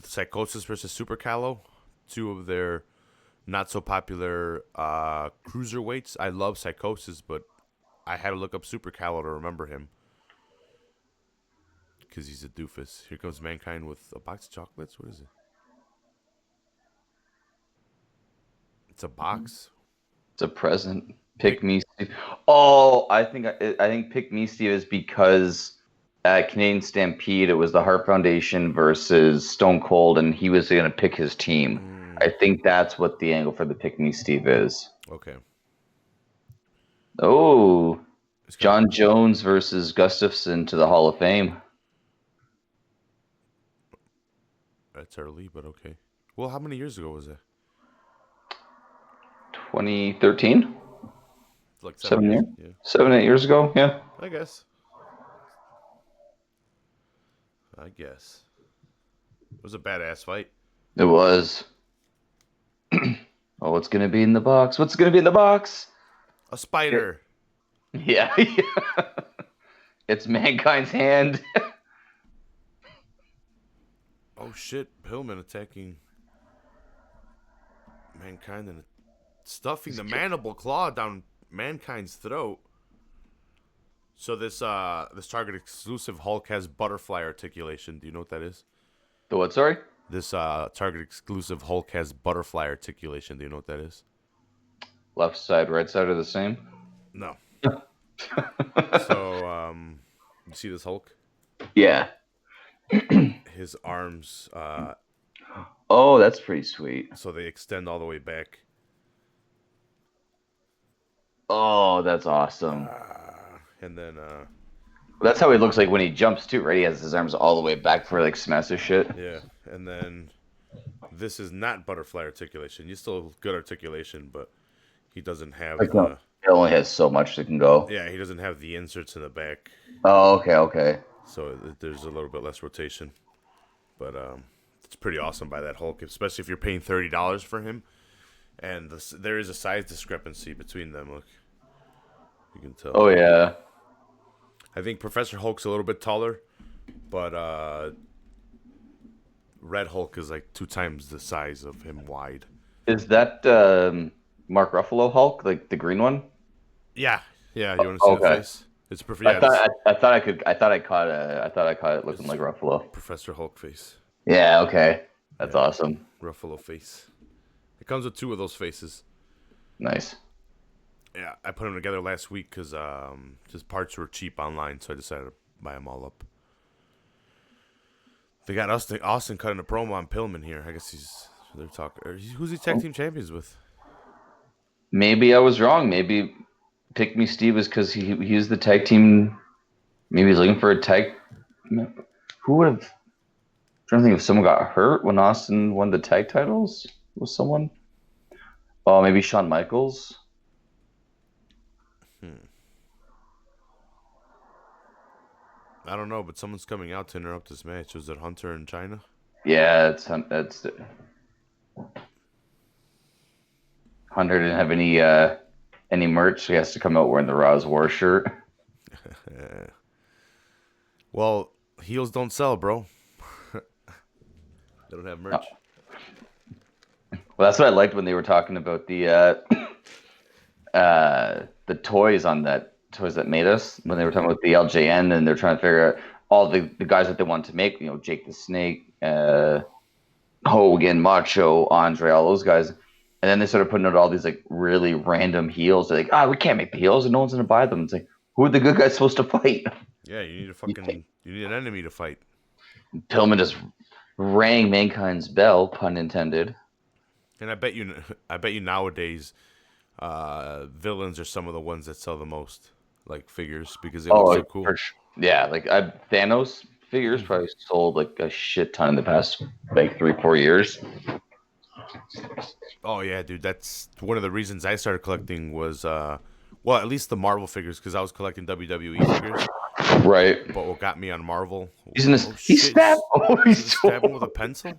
Psychosis versus Super Callow. Two of their not so popular cruiserweights. I love Psychosis, but I had to look up Super Callow to remember him. Because he's a doofus. Here comes Mankind with a box of chocolates. What is it? It's a box. It's a present. Pick Me Steve. Oh, I think Pick Me Steve is because at Canadian Stampede it was the Hart Foundation versus Stone Cold, and he was going to pick his team. I think that's what the angle for the Pick Me Steve is. Okay. Oh, John Jones versus Gustafson to the Hall of Fame. That's early, but okay. Well, how many years ago was that? 2013? Like 7 years? Yeah. 7-8 years ago, yeah. I guess. It was a badass fight. It was. Oh, what's going to be in the box? What's going to be in the box? A spider. Yeah. It's Mankind's hand. Oh shit, Pillman attacking Mankind and stuffing the mandible claw down Mankind's throat. So this Target exclusive Hulk has butterfly articulation. Do you know what that is? The what, sorry? This Target exclusive Hulk has butterfly articulation. Do you know what that is? Left side, right side are the same? No. So, you see this Hulk? Yeah. His arms, oh, that's pretty sweet. so they extend all the way back. Oh, that's awesome. And then, That's how he looks like when he jumps too, right? He has his arms all the way back for like smash his shit. yeah. And then this is not butterfly articulation. You still have good articulation, but he doesn't have It only has so much that can go. yeah, he doesn't have the inserts in the back. Oh, okay. So there's a little bit less rotation. But it's pretty awesome by that Hulk, especially if you're paying $30 for him. And there is a size discrepancy between them. Look, you can tell. Oh, yeah. I think Professor Hulk's a little bit taller, but Red Hulk is like 2 times the size of him wide. Is that Mark Ruffalo Hulk, like the green one? Yeah. You want to see the face? It's I thought I caught it looking like Ruffalo. Professor Hulk face. Yeah, okay. That's awesome. Ruffalo face. It comes with 2 of those faces. Nice. Yeah, I put them together last week because his parts were cheap online, so I decided to buy them all up. They got Austin cutting a promo on Pillman here. I guess they're talking. Who's he tag team champions with? Maybe I was wrong. Maybe Pick Me Steve is because he's the tag team. Maybe he's looking for a tag. Who would have? trying to think if someone got hurt when Austin won the tag titles. Was someone? Oh, maybe Shawn Michaels. I don't know, but someone's coming out to interrupt this match. Was it Hunter in China? Yeah, that's Hunter didn't have any merch. He has to come out wearing the Raw's War shirt. Well, heels don't sell, bro. They don't have merch. Well, that's what I liked when they were talking about the toys on that toys that made us when they were talking about the LJN and they're trying to figure out all the guys that they wanted to make. Jake the Snake, Hogan, Macho, Andre, all those guys. And then they started putting out all these like really random heels. They're like, we can't make the heels, and no one's gonna buy them. It's like, who are the good guys supposed to fight? Yeah, you need an enemy to fight. Pillman just rang Mankind's bell, pun intended. And I bet you nowadays, villains are some of the ones that sell the most, like figures, because they look so cool. Yeah, like Thanos figures probably sold like a shit ton in the past like 3-4 years. Oh yeah, dude, that's one of the reasons I started collecting was well, at least the Marvel figures, because I was collecting WWE figures. Right. But what got me on Marvel? He stabbed. He's stabbing with a pencil.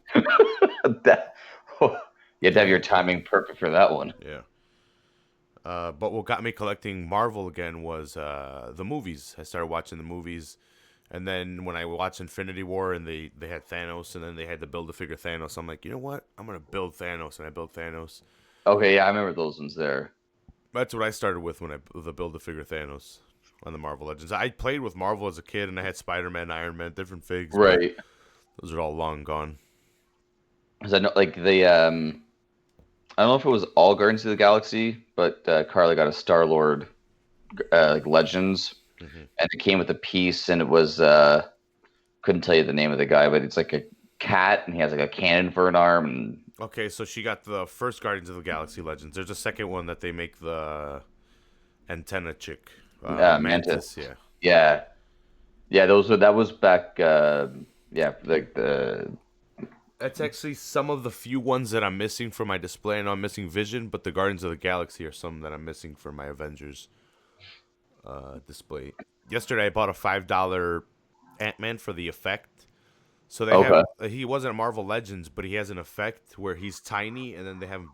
You had to have your timing perfect for that one. Yeah. But what got me collecting Marvel again was the movies. I started watching the movies, and then when I watched Infinity War and they had Thanos, and then they had to build a figure Thanos, I'm like, you know what? I'm gonna build Thanos, and I built Thanos. Okay, yeah, I remember those ones there. That's what I started with when I build a figure Thanos on the Marvel Legends. I played with Marvel as a kid, and I had Spider-Man, Iron Man, different figs. Right. Those are all long gone. Because I know, like I don't know if it was all Guardians of the Galaxy, but Carly got a Star-Lord like Legends, and it came with a piece, and it was couldn't tell you the name of the guy, but it's like a cat, and he has like a cannon for an arm. And okay, so she got the first Guardians of the Galaxy Legends. There's a second one that they make the antenna chick, Mantis. Yeah. That was back. Like the. That's actually some of the few ones that I'm missing for my display. I know I'm missing Vision, but the Guardians of the Galaxy are some that I'm missing for my Avengers display. Yesterday, I bought a $5 Ant-Man for the effect. So they have he wasn't a Marvel Legends, but he has an effect where he's tiny, and then they have him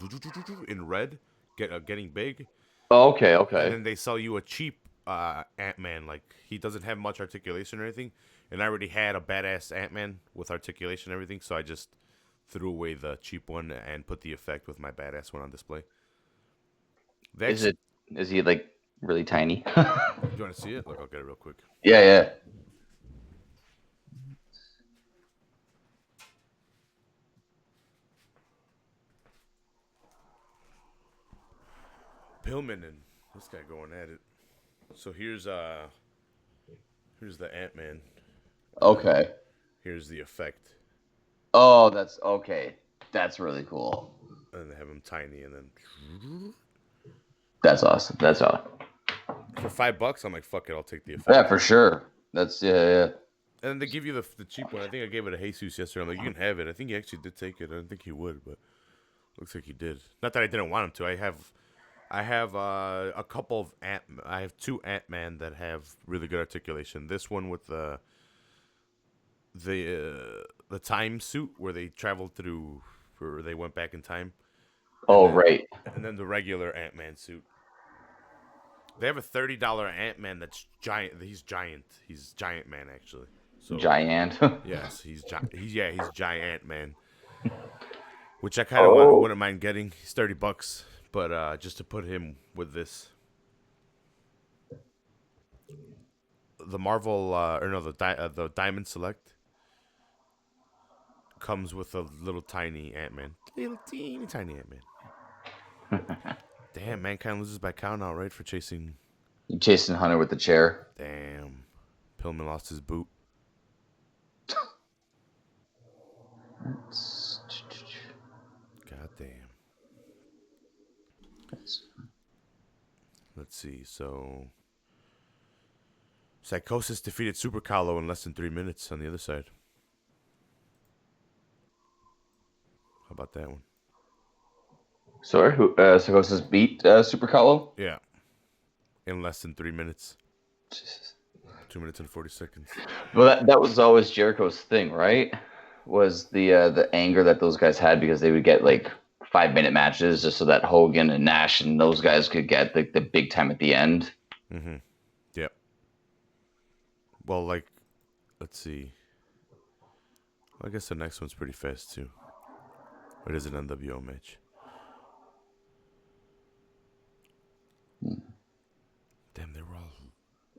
in red, getting big. Oh, okay. And then they sell you a cheap Ant-Man, like he doesn't have much articulation or anything. And I already had a badass Ant-Man with articulation and everything, so I just threw away the cheap one and put the effect with my badass one on display. Is he like really tiny? Do you want to see it? Look, I'll get it real quick. Yeah. Pillman and this guy going at it. So here's the Ant-Man. Okay. Here's the effect. Oh, that's okay. That's really cool. And they have him tiny, and then that's awesome. That's awesome. For $5, I'm like, fuck it, I'll take the effect. Yeah, for sure. That's yeah. And then they give you the cheap one. I think I gave it to Jesus yesterday. I'm like, you can have it. I think he actually did take it. I didn't think he would, but looks like he did. Not that I didn't want him to. I have a couple of I have 2 Ant-Man that have really good articulation. This one with the time suit where they traveled through, or they went back in time. Right. And then the regular Ant-Man suit. They have a $30 Ant-Man that's giant. He's giant. He's Giant Man, actually. So, giant. Yes, he's Giant Man. Which I kind of wouldn't mind getting. He's $30, but just to put him with this. The Marvel, the Diamond Select comes with a little tiny Ant-Man. Little teeny tiny Ant-Man. Damn, Mankind loses by count out, right, for chasing Hunter with the chair. Damn. Pillman lost his boot. God damn. Let's see. So, Psychosis defeated Super Carlo in less than 3 minutes on the other side. about that one? Sorry, who? Psychosis beat Super Hollow? Yeah, in less than 3 minutes. 2 minutes and 40 seconds. Well, that was always Jericho's thing, right? Was the anger that those guys had because they would get like 5-minute matches just so that Hogan and Nash and those guys could get the big time at the end. Mm-hmm. Yep. Well, like, let's see. I guess the next one's pretty fast too. It is an NWO match. Damn, they were all.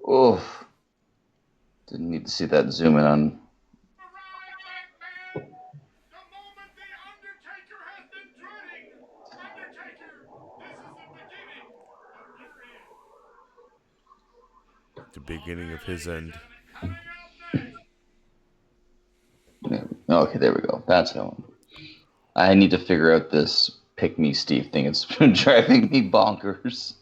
Oh, didn't need to see that zoom in on. The moment the Undertaker has been dreading. Undertaker, this is the beginning of your end. The beginning of his end. Coming out next. Okay, there we go. That's how. I need to figure out this pick me Steve thing. It's been driving me bonkers.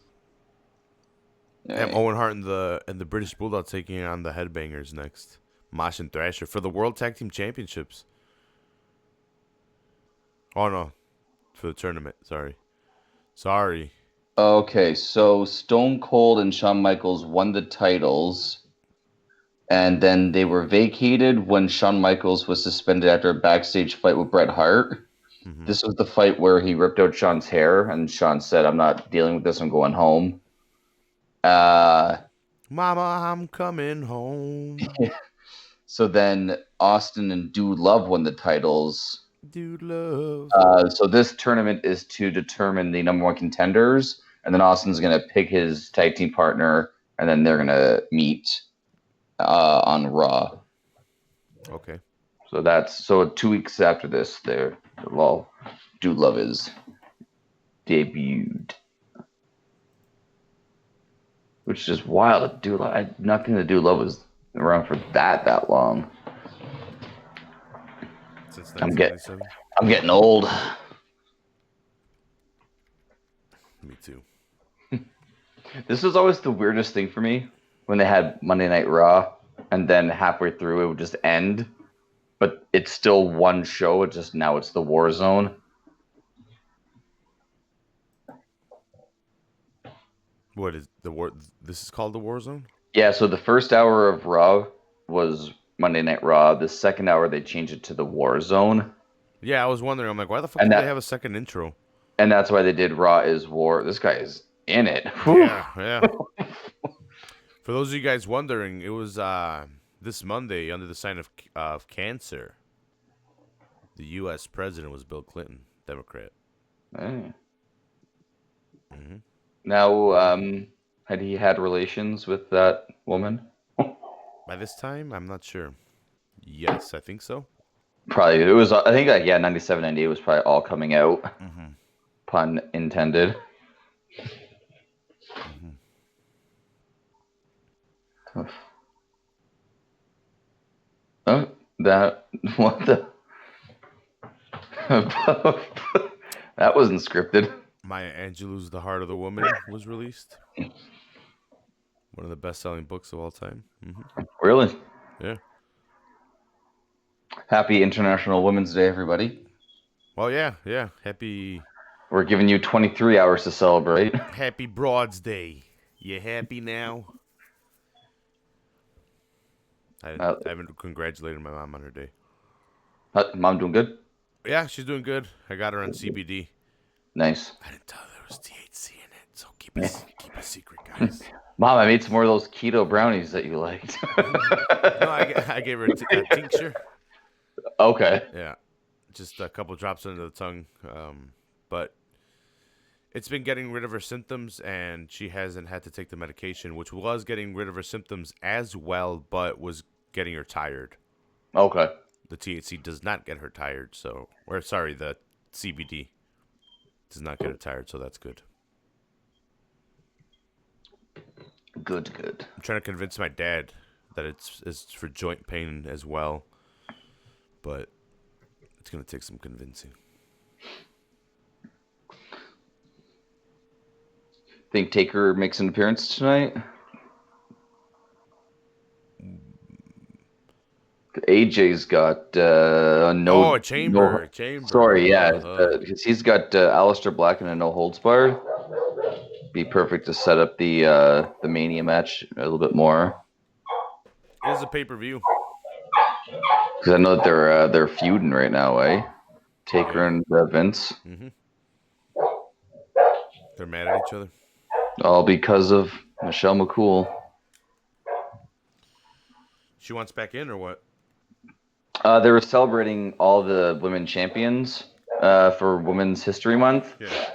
And Owen Hart and the British Bulldog taking on the Headbangers next. Mosh and Thrasher for the World Tag Team Championships. Oh no, for the tournament. Sorry. Okay, so Stone Cold and Shawn Michaels won the titles, and then they were vacated when Shawn Michaels was suspended after a backstage fight with Bret Hart. Mm-hmm. This was the fight where he ripped out Shawn's hair, and Shawn said, "I'm not dealing with this. I'm going home." Mama, I'm coming home. So then Austin and Dude Love won the titles. Dude love. So this tournament is to determine the number one contenders, and then Austin's going to pick his tag team partner, and then they're going to meet on Raw. Okay. So 2 weeks after this, Dude Love is debuted. Which is wild. Dude Love, I not think the Dude Love was around for that long. Since I'm 1997. getting old. Me too. This was always the weirdest thing for me when they had Monday Night Raw, and then halfway through it would just end, but it's still one show. Now it's the War Zone. What is the war? This is called the War Zone? Yeah, so the first hour of Raw was Monday Night Raw. The second hour they changed it to the War Zone. Yeah, I was wondering. I'm like, why the fuck do they have a second intro? And that's why they did Raw is War. This guy is in it. Yeah. For those of you guys wondering, it was this Monday under the sign of cancer. The U.S. president was Bill Clinton, Democrat. Hey. Mm-hmm. Now, had he had relations with that woman? By this time, I'm not sure. Yes, I think so. Probably. It was, I think, 97, 98 was probably all coming out. Mm-hmm. Pun intended. Mm-hmm. Oh, what the? That wasn't scripted. Maya Angelou's The Heart of the Woman was released. One of the best-selling books of all time. Mm-hmm. Really? Yeah. Happy International Women's Day, everybody. Well, yeah. Happy We're giving you 23 hours to celebrate. Happy Broads Day. You happy now? I haven't congratulated my mom on her day. Mom doing good? Yeah, she's doing good. I got her on CBD. Nice. I didn't tell her there was THC in it, so keep a secret, guys. Mom, I made some more of those keto brownies that you liked. No, I gave her a tincture. Okay. Yeah, just a couple drops under the tongue. But it's been getting rid of her symptoms, and she hasn't had to take the medication, which was getting rid of her symptoms as well, but was getting her tired. Okay. The THC does not get her tired, the CBD does not get her tired, so that's good. Good. I'm trying to convince my dad that it's for joint pain as well, but it's going to take some convincing. Think Taker makes an appearance tonight? AJ's got Oh, no a chamber. Sorry, yeah, Uh-huh. because he's got Aleister Black and a no holds barred. Be perfect to set up the Mania match a little bit more. It is a pay-per-view. Because I know that they're feuding right now, eh? Taker Yeah. and Vince, Mm-hmm. They're mad at each other. all because of Michelle McCool. She wants back in or what? They were celebrating all the women champions for Women's History Month, Yeah.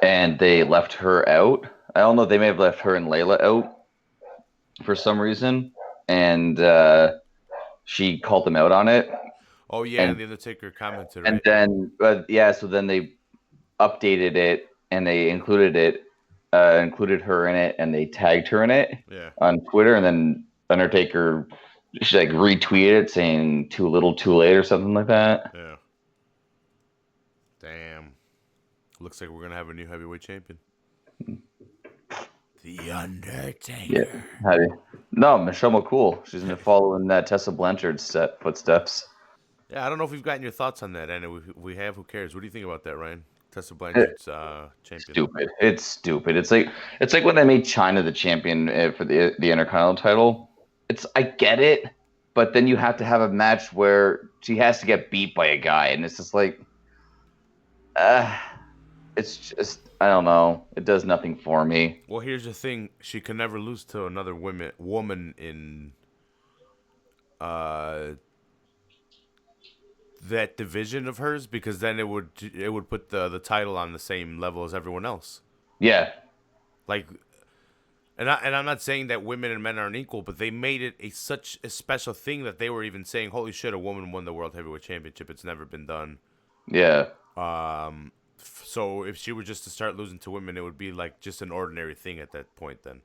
and they left her out. I don't know. They may have left her and Layla out for some reason, and she called them out on it. Oh yeah, And and the Undertaker commented, right? And then, so then they updated it and they included her in it, and they tagged her in it Yeah. on Twitter, and then Undertaker, she like retweeted it saying "too little, too late" or something like that. Yeah. Damn. Looks like we're gonna have a new heavyweight champion. The Undertaker. Yeah. No, Michelle McCool. She's gonna follow in that Tessa Blanchard's footsteps. Yeah, I don't know if we've gotten your thoughts on that, and if we have. Who cares? What do you think about that, Ryan? Tessa Blanchard's champion. Stupid. It's stupid. It's like when they made China the champion for the Intercontinental title. I get it, but then you have to have a match where she has to get beat by a guy, and it's just like, it's just, I don't know. It does nothing for me. Well, here's the thing: she can never lose to another woman in that division of hers, because then it would put the title on the same level as everyone else. Yeah. Like, and I'm not saying that women and men aren't equal, but they made it such a special thing that they were even saying, "Holy shit, a woman won the World Heavyweight Championship. It's never been done." Yeah. So if she were just to start losing to women, it would be like just an ordinary thing at that point. Then.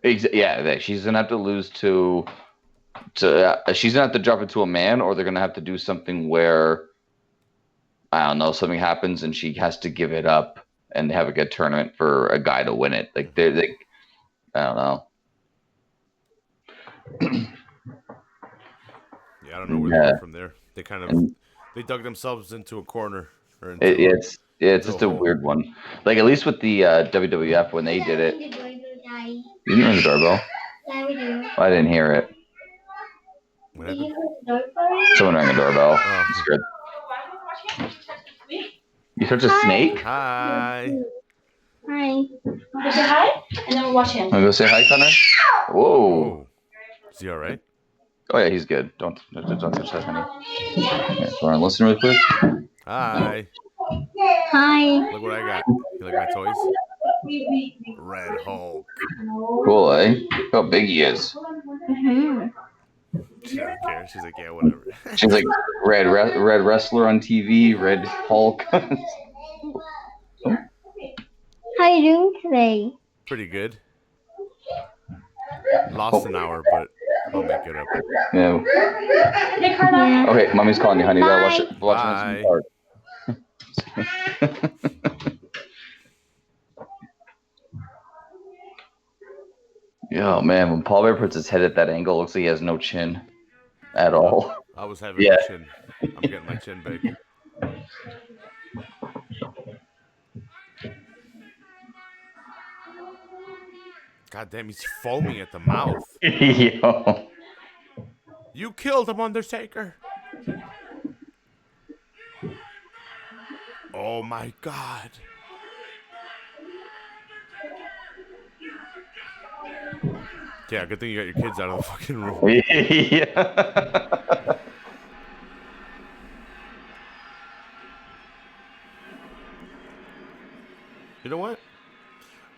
Yeah. She's gonna have to lose to she's gonna have to drop it to a man, or they're gonna have to do something where, I don't know, something happens and she has to give it up and have a good tournament for a guy to win it. Like I don't know. Yeah, I don't know where they go from there. They kind of they dug themselves into a corner. Or into it's just a weird one. Like, at least with the WWF, when they did it. You didn't ring the doorbell. Yeah, we do. I didn't hear it. What happened? Someone rang the doorbell. Oh. I'm scared. You touched a snake? Hi. Hi. Go say hi, and then we'll watch him. Want to go say hi, Connor? Whoa. Oh. Is he all right? Oh yeah, he's good. Don't touch that, honey. Okay, so want to listen really quick? Hi. Hi. Look what I got. You like my toys? Red Hulk. Cool, eh? Look how big he is. Mm-hmm. She doesn't care. She's like, yeah, whatever. She's like red wrestler on TV, Red Hulk. How you doing today? Pretty good. Lost an hour, but I'll make it up. Yeah. Hey, Carla. Yeah. Okay, mommy's calling you, honey. You gotta watch it. Watch Bye. it on Yeah, man, when Paul Bear puts his head at that angle, it looks like he has no chin at all. I was having Yeah. my chin. I'm getting my chin back. God damn, he's foaming at the mouth. Yo. You killed him, Undertaker. Oh my God. Yeah, good thing you got your kids out of the fucking room. Yeah. You know what?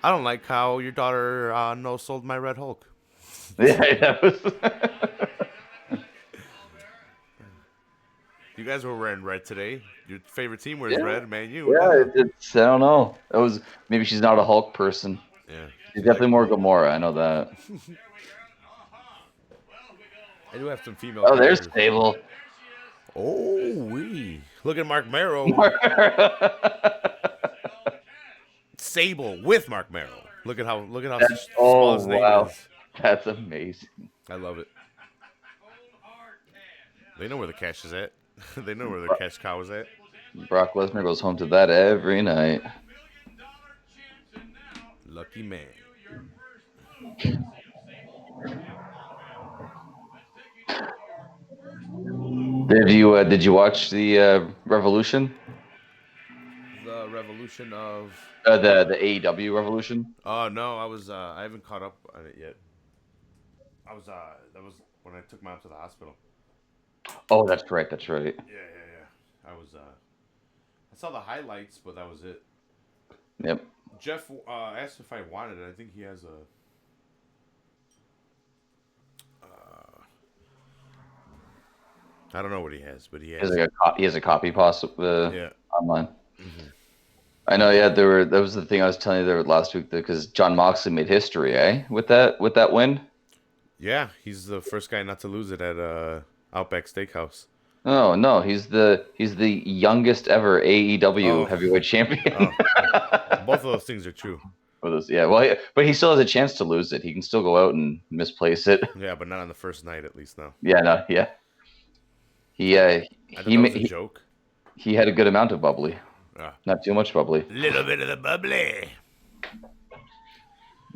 I don't like how your daughter no sold my Red Hulk. Yeah, that was. You guys were wearing red today. Your favorite team wears red, man. You. Yeah, it's, I don't know. That was, maybe she's not a Hulk person. Yeah. She's definitely more Gamora. I know that. I do have some female. Oh, there's characters. Sable. Oh, wee. Look at Mark Marrow. Sable with Mark Marrow. Look at how small his name is. That's amazing. I love it. They know where the cash is at. They know where the cash cow is at. Brock Lesnar goes home to that every night. Lucky man. Did you watch the Revolution? The revolution of. The AEW Revolution? Oh no, I haven't caught up on it yet. That was when I took mom to the hospital. Oh, that's right. That's right. Yeah. I saw the highlights, but that was it. Yep. Jeff asked if I wanted it. I think he has a. I don't know what he has, but he He has. has he has a copy Yeah. online. I know. Yeah, that was the thing I was telling you there last week because John Moxley made history, with that win. Yeah, he's the first guy not to lose it at Outback Steakhouse. Oh no, he's the youngest ever AEW heavyweight champion. Both of those things are true. But he still has a chance to lose it. He can still go out and misplace it. Yeah, but not on the first night, at least. No. Yeah, no, yeah. I thought that was a joke. He had a good amount of bubbly, not too much bubbly. Little bit of the bubbly.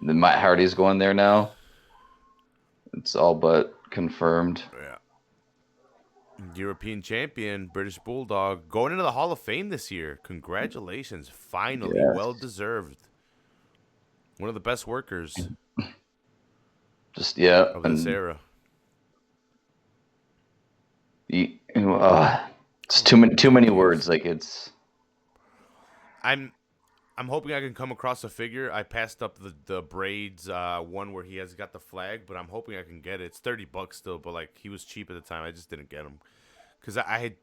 Then Matt Hardy's going there now. It's all but confirmed. Yeah. European champion, British Bulldog, going into the Hall of Fame this year. Congratulations. Finally. Yes. Well deserved. One of the best workers Just of this era. It's too many words. Like it's. I'm hoping I can come across a figure. I passed up the braids one where he has got the flag, but I'm hoping I can get it. It's $30 still, but like he was cheap at the time. I just didn't get him because I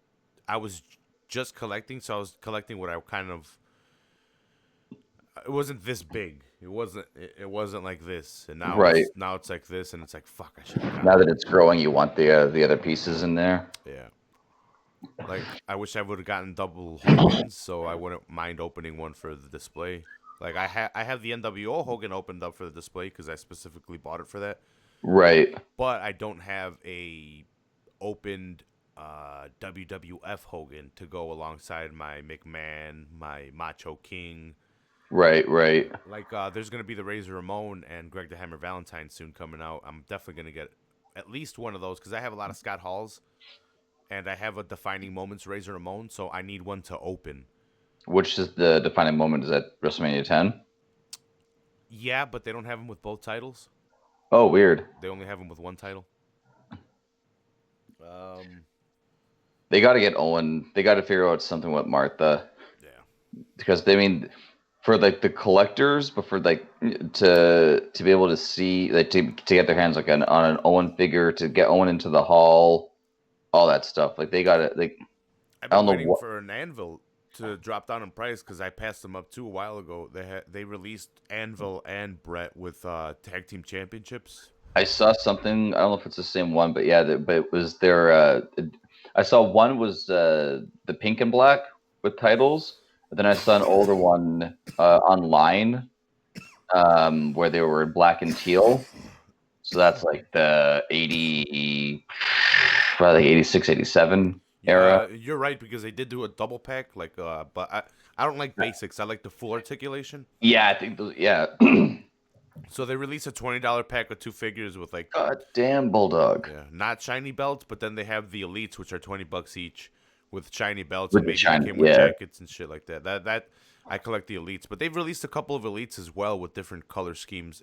was just collecting, so I was collecting what I kind of. It wasn't this big. It wasn't like this, and now now it's like this, and it's like fuck. I should. Now that it's growing, you want the other pieces in there. Yeah. Like, I wish I would have gotten double Hogans, so I wouldn't mind opening one for the display. Like, I have the NWO Hogan opened up for the display because I specifically bought it for that. Right. But I don't have a opened WWF Hogan to go alongside my McMahon, my Macho King. Right. Like, there's going to be the Razor Ramon and Greg the Hammer Valentine soon coming out. I'm definitely going to get at least one of those because I have a lot of Scott Halls. And I have a Defining Moments Razor Ramon, so I need one to open. Which is the defining moment? Is that WrestleMania 10? Yeah, but they don't have him with both titles. Oh, weird. They only have him with one title. They got to get Owen. They got to figure out something with Martha. Yeah. Because for like the collectors, but for like to be able to see, like to get their hands like on an Owen figure, to get Owen into the hall. All that stuff, like they got it. Like I've been waiting for an Anvil to drop down in price because I passed them up too a while ago. They released Anvil and Brett with tag team championships. I saw something. I don't know if it's the same one, but yeah, but it was their. I saw one was the pink and black with titles, but then I saw an older one online where they were black and teal. So that's like the 80. Probably like 86, 87 era. You're right because they did do a double pack, like, but I don't like basics. I like the full articulation. Yeah, I think those. Yeah. So they released a $20 pack with two figures with like. Goddamn Bulldog. Yeah, not shiny belts, but then they have the elites, which are $20 each, with shiny belts With and maybe shiny, they came with yeah. jackets and shit like that. That I collect the elites, but they've released a couple of elites as well with different color schemes.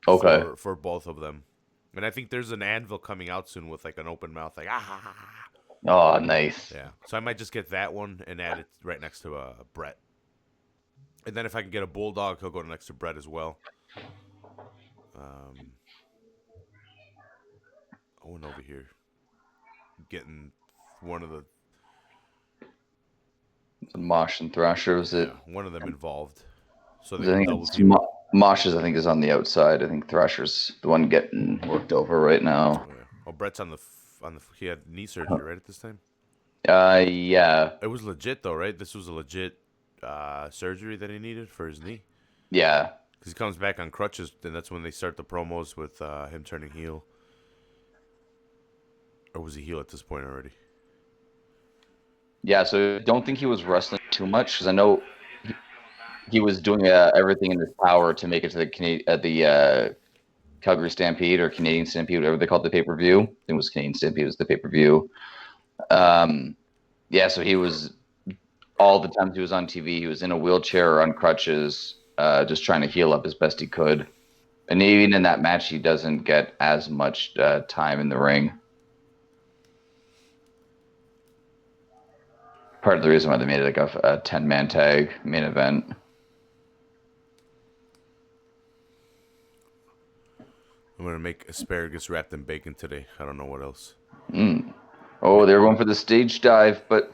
Okay. For both of them. And I think there's an Anvil coming out soon with like an open mouth, like Oh, nice. Yeah, so I might just get that one and add it right next to Brett. And then if I can get a Bulldog, he'll go next to Brett as well. Owen over here, getting one of the Mosh and Thrasher was it? one of them involved. So I they can think double it's team. Mosh's. I think is on the outside. I think Thrasher's the one getting worked over right now. Oh, yeah. Oh, Brett's on the he had knee surgery right at this time. Yeah. It was legit though, right? This was a legit surgery that he needed for his knee. Yeah. Because he comes back on crutches, and that's when they start the promos with him turning heel. Or was he heel at this point already? Yeah, so I don't think he was wrestling too much because I know he was doing everything in his power to make it to the Calgary Stampede or Canadian Stampede, whatever they called the pay-per-view. I think it was Canadian Stampede was the pay-per-view. Yeah, so he was all the times he was on TV, he was in a wheelchair or on crutches, just trying to heal up as best he could. And even in that match, he doesn't get as much time in the ring. Part of the reason why they made it like a 10-man tag main event. I'm going to make asparagus wrapped in bacon today. I don't know what else. Oh, they're going for the stage dive, but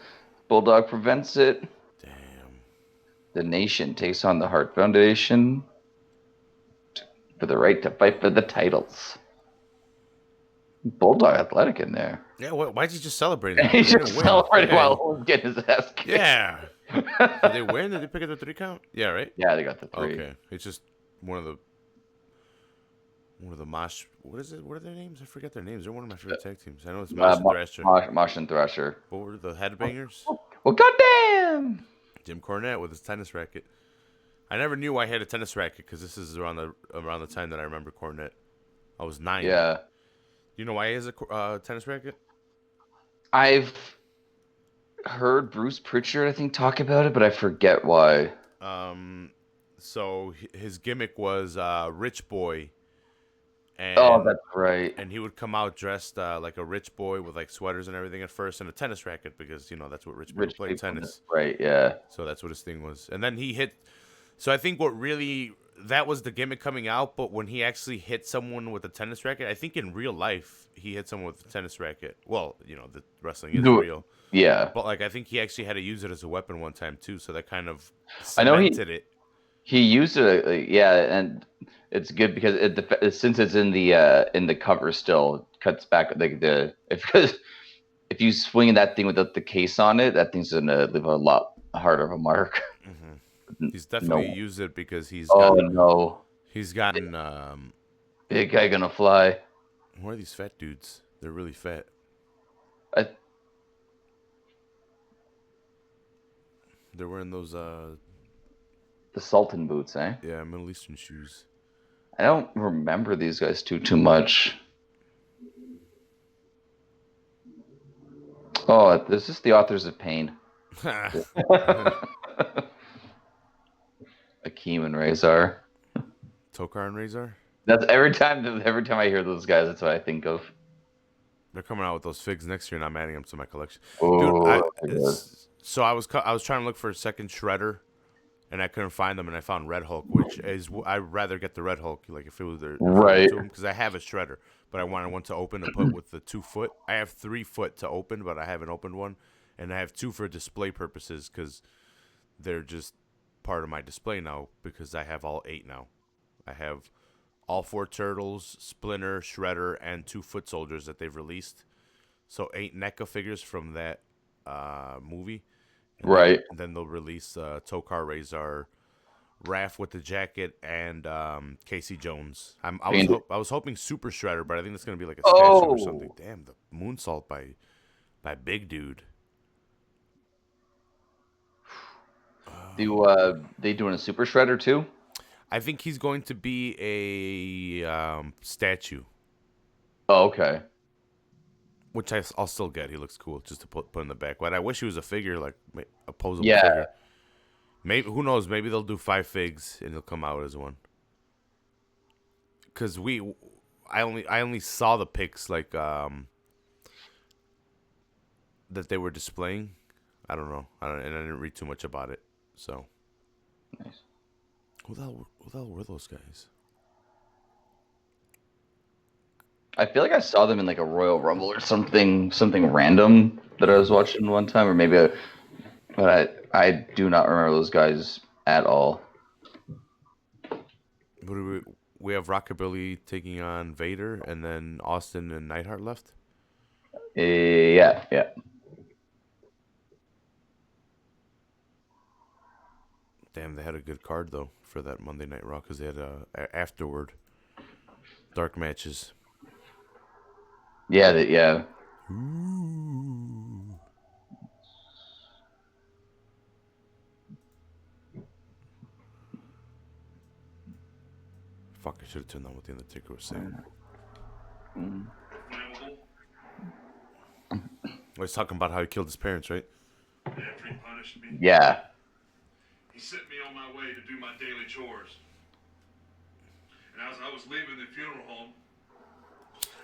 Bulldog prevents it. Damn. The Nation takes on the Hart Foundation for the right to fight for the titles. Bulldog athletic in there. Yeah, why'd he just celebrate? They He's didn't just win. celebrating Yeah. while Owen's getting his ass kicked. Yeah. Did they win? Did they pick up the 3 count? Yeah, right? Yeah, they got the 3. Okay. It's just one of the Mosh. What is it? What are their names? I forget their names. They're one of my favorite tag teams. I know it's Mosh and Thrasher. Mosh and Thrasher. What were the Headbangers? Well, goddamn! Jim Cornette with his tennis racket. I never knew I had a tennis racket because this is around the time that I remember Cornette. I was 9. Yeah. You know why he has a tennis racket? I've heard Bruce Pritchard, I think, talk about it, but I forget why. So his gimmick was Rich Boy. And, Oh, that's right. And he would come out dressed like a rich boy with like sweaters and everything at first, and a tennis racket because that's what rich people play, tennis. Right, yeah. So that's what his thing was. And then he hit. So I think that was the gimmick coming out, but when he actually hit someone with a tennis racket, I think in real life he hit someone with a tennis racket. Well, the wrestling is real. Yeah. But like I think he actually had to use it as a weapon one time too, so that kind of I know cemented it. He used it, yeah, and it's good because since it's in the cover still, it cuts back because if you swing that thing without the case on it, that thing's gonna leave a lot harder of a mark. Mm-hmm. He's definitely used it because he's gotten big guy gonna fly. What are these fat dudes? They're really fat. They're wearing those the Sultan boots, eh? Yeah, Middle Eastern shoes. I don't remember these guys too much. Oh, this is the Authors of Pain. Akeem and Razor. Tokar and Razor? That's every time I hear those guys, that's what I think of. They're coming out with those figs next year, and I'm adding them to my collection. Oh, Dude, so I was trying to look for a second Shredder, and I couldn't find them, and I found Red Hulk, which is I'd rather get the Red Hulk, like if it was there, right? Because I have a Shredder, but I wanted one to open to put with the 2 foot. I have 3 foot to open, but I haven't opened one, and I have 2 for display purposes because they're just part of my display now because I have all 8 now. I have all 4 Turtles, Splinter, Shredder, and 2 foot soldiers that they've released. So 8 NECA figures from that movie. And right. Then they'll release Tokar Razor, Raph with the jacket, and Casey Jones. I was hoping Super Shredder, but I think it's going to be like a statue or something. Damn, the moonsault by Big Dude. They doing a Super Shredder too? I think he's going to be a statue. Oh, okay. Which I'll still get. He looks cool just to put in the back. But I wish he was a figure, like a posable figure. Maybe, who knows? Maybe they'll do 5 figs and he'll come out as one. Because I only saw the pics like that they were displaying. I don't know. And I didn't read too much about it. So. Nice. Who the hell were those guys? I feel like I saw them in like a Royal Rumble or something random that I was watching one time, or maybe, but I do not remember those guys at all. We have Rockabilly taking on Vader, and then Austin and Neidhart left. Yeah. Damn, they had a good card though for that Monday Night Raw because they had afterward dark matches. Yeah. Ooh. should have turned on what the Undertaker was saying. Flammable. Well, he's talking about how he killed his parents, right? After he punished me, Yeah. he sent me on my way to do my daily chores. And as I was leaving the funeral home,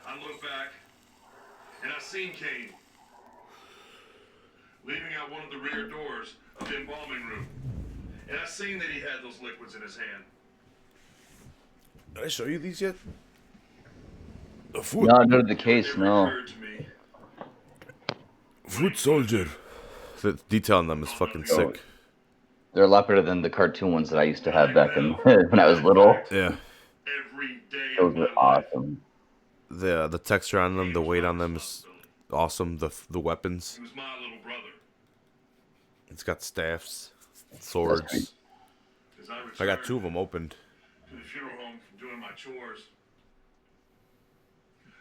I looked back and I seen Kane leaving out one of the rear doors of the embalming room. And I seen that he had those liquids in his hand. Did I show you these yet? The foot, No, not the case. It never No. occurred to me. foot soldier. The detail on them is fucking sick. They're a lot better than the cartoon ones that I used to have back in when I was little. Yeah. Every day Those of my were life. awesome. The texture on them, the weight on them is awesome. The weapons. He was my little brother. It's got staffs, swords. As I got two of them opened. to the funeral home from doing my chores,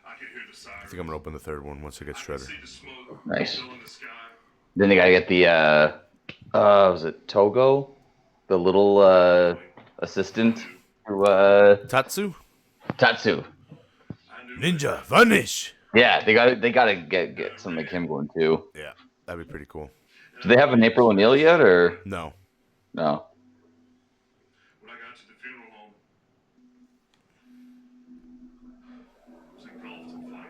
I could hear the I sirens. think I'm gonna open the third one once I get I could shredded. see the smoke Nice. filling the sky. Then they gotta get the was it Togo, the little assistant to Tatsu, Tatsu. I knew ninja, vanish. Yeah, they gotta get something like him going too. Yeah, that'd be pretty cool. Do they have an April O'Neil yet or No, no? when I got to the funeral home, it was engulfed in flames.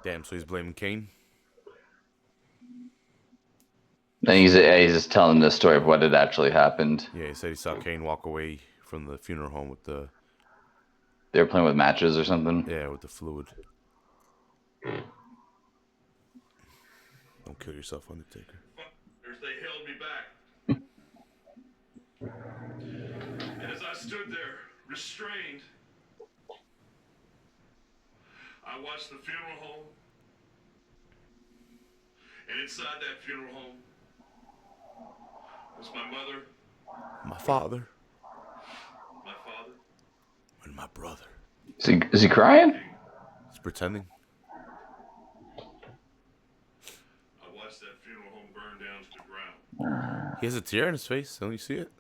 damn. So he's blaming Kane. And he's just telling the story of what had actually happened. Yeah, he said he saw Kane walk away from the funeral home with the They were playing with matches or something. with the fluid. Don't kill yourself, Undertaker. Fuckers, they held me back. And as I stood there, restrained, I watched the funeral home. And inside that funeral home was my mother, My father my father, and my brother. Is he crying? He's pretending. I watched that funeral home burn down to the ground. He has a tear in his face. Don't you see it?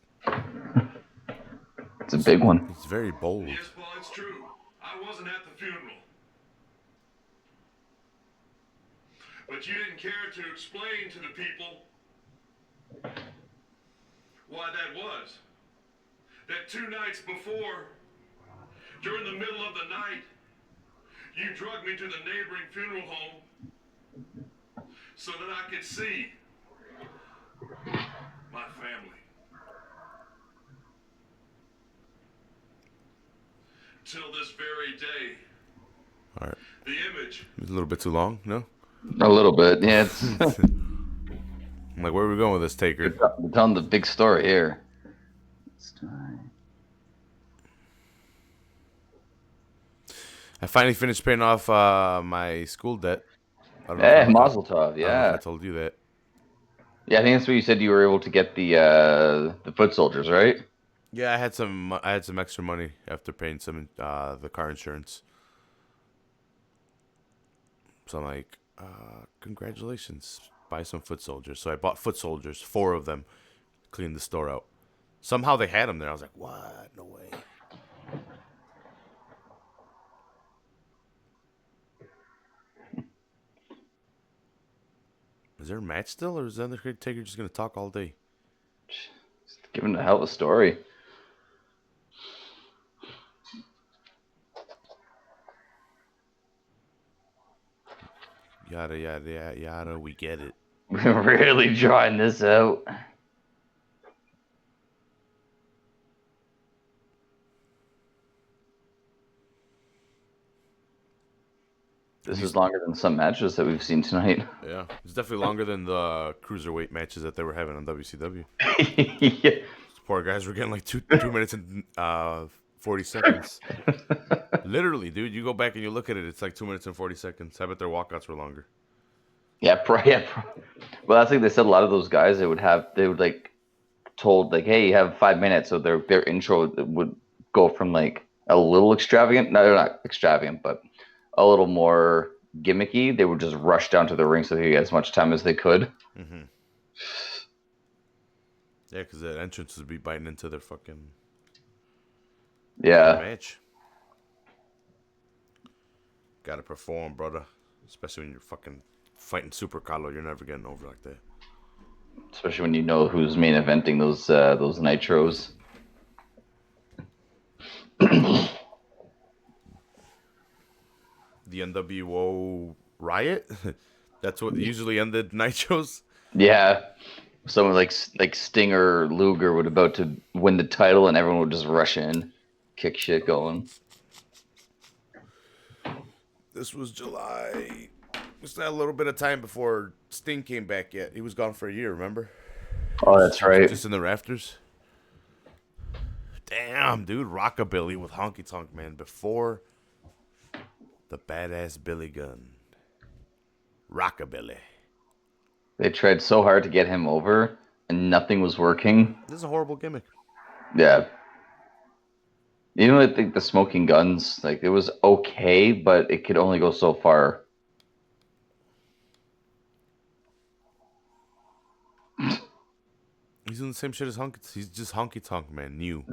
It's a big one. He's very bold. Yes, Paul, it's true. I wasn't at the funeral. But you didn't care to explain to the people why that was. That 2 nights before, during the middle of the night, you drugged me to the neighboring funeral home so that I could see my family. Till this very day, All right. the image It's a little bit too long. No. A little bit. Yeah, it's I'm like, where are we going with this, Taker? we're telling the big story here. It's time. I finally finished paying off my school debt. I don't know Hey, if I- Mazel Tov. I don't know if Yeah. I told you that. Yeah, I think that's what you said. You were able to get the foot soldiers, right? Yeah, I had some extra money after paying some the car insurance. So I'm like, congratulations, buy some foot soldiers. So I bought foot soldiers, 4 of them, cleaned the store out. Somehow they had them there. I was like, what? No way. Is there a match still, or is the Undertaker just gonna talk all day? Giving a hell of a story. Yada yada yada yada. We get it. We're really drawing this out. This is longer than some matches that we've seen tonight. Yeah, it's definitely longer than the cruiserweight matches that they were having on WCW. Yeah. Poor guys were getting like 2 minutes and 40 seconds. Literally, dude. You go back and you look at it. It's like 2 minutes and 40 seconds. I bet their walkouts were longer. Well, that's like they said. A lot of those guys, they would like told like, hey, you have 5 minutes, so their intro would go from like a little extravagant, no, not extravagant, but a little more gimmicky. They would just rush down to the ring so they could get as much time as they could. Mm-hmm. Yeah, because the entrance would be biting into their fucking Yeah. match. Gotta perform, brother. Especially when you're fucking fighting Super Carlo. You're never getting over like that. Especially when you know who's main eventing those nitros. The NWO Riot. That's what usually ended nitros. Yeah. Someone like Stinger or Luger would about to win the title, and everyone would just rush in, kick shit going. This was July. It's not a little bit of time before Sting came back yet. He was gone for a year, remember? Oh, that's right. Just in the rafters. Damn, dude. Rockabilly with Honky Tonk Man before the badass Billy Gunn. Rockabilly. They tried so hard to get him over, and nothing was working. This is a horrible gimmick. Yeah. You know, I think the Smoking Guns, like, it was okay, but it could only go so far. He's doing the same shit as Honky. He's just Honky Tonk Man, new.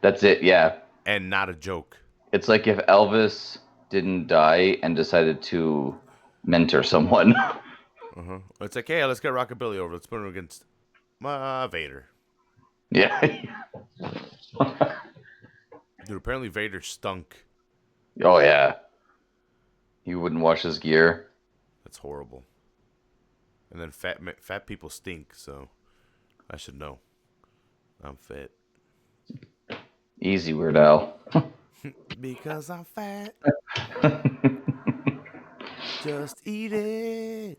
That's it, yeah. And not a joke. It's like if Elvis didn't die and decided to mentor someone. It's like, hey, let's get Rockabilly over. Let's put him against Vader. Yeah. Dude, apparently Vader stunk. Oh, yeah. He wouldn't wash his gear. That's horrible. And then fat people stink, so I should know. I'm fat. Easy, Weird Al. Because I'm fat. Just eat it.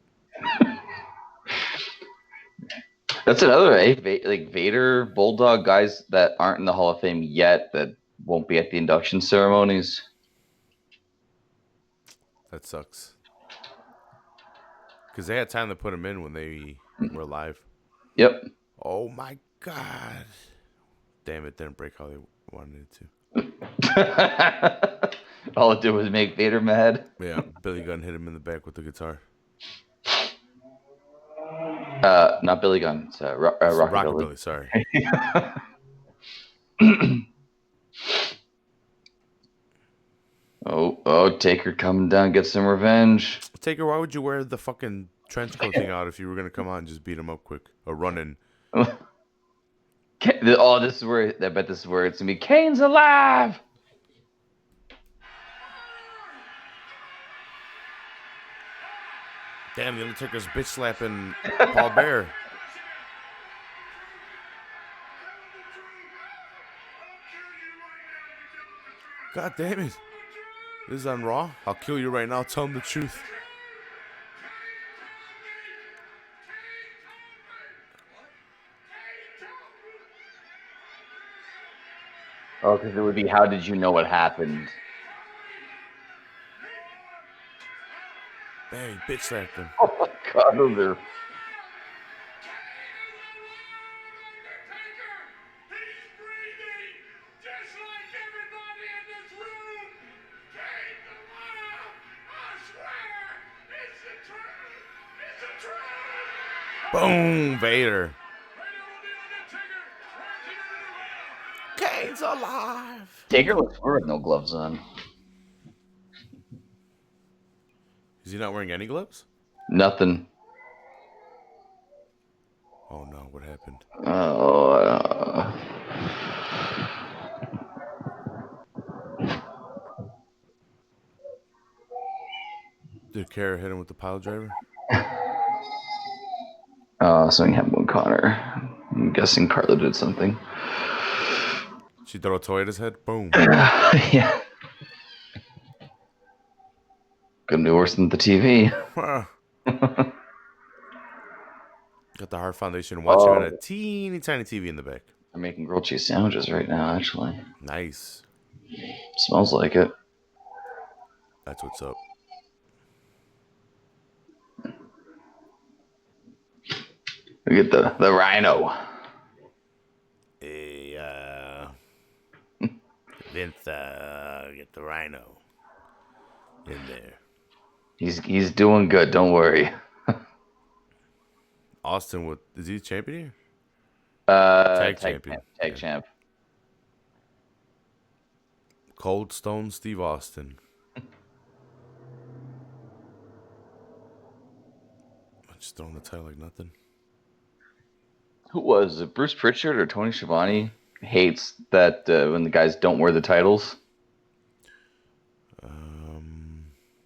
That's another, like Vader, Bulldog, guys that aren't in the Hall of Fame yet that won't be at the induction ceremonies. That sucks. Because they had time to put him in when they were live. Yep. Oh my god. Damn, it didn't break how they wanted it to. All it did was make Vader mad. Yeah, Billy Gunn hit him in the back with the guitar. Not Billy Gunn. It's Rockabilly, sorry. Oh, Taker coming down, get some revenge. Taker, why would you wear the fucking trench coat thing out if you were going to come out and just beat him up quick? Or run in? Oh, this is where, I bet this is where it's going to be. Kane's alive! Damn, the Undertaker's bitch slapping Paul Bear. God damn it. This is on Raw. I'll kill you right now. Tell him the truth. Oh, because it would be, how did you know what happened? Bang, bitch slapped him. Oh my god, those are... Boom, Vader. Kane's alive. Taker looks weird with no gloves on. Is he not wearing any gloves? Nothing. Oh no, what happened? Did Kara hit him with the pile driver? Something happened with Connor. I'm guessing Carla did something. She threw a toy at his head? Boom. Yeah. Gonna be worse than the TV. Got the Heart Foundation watching on a teeny tiny TV in the back. I'm making grilled cheese sandwiches right now, actually. Nice. Smells like it. That's what's up. We get the rhino. Hey, Vince, get the rhino in there. He's doing good, don't worry. Austin, is he champion here? Tag champion. Tag champ. Cold Stone Steve Austin. Just throwing the title like nothing. Who was it? Bruce Pritchard or Tony Schiavone hates that when the guys don't wear the titles. I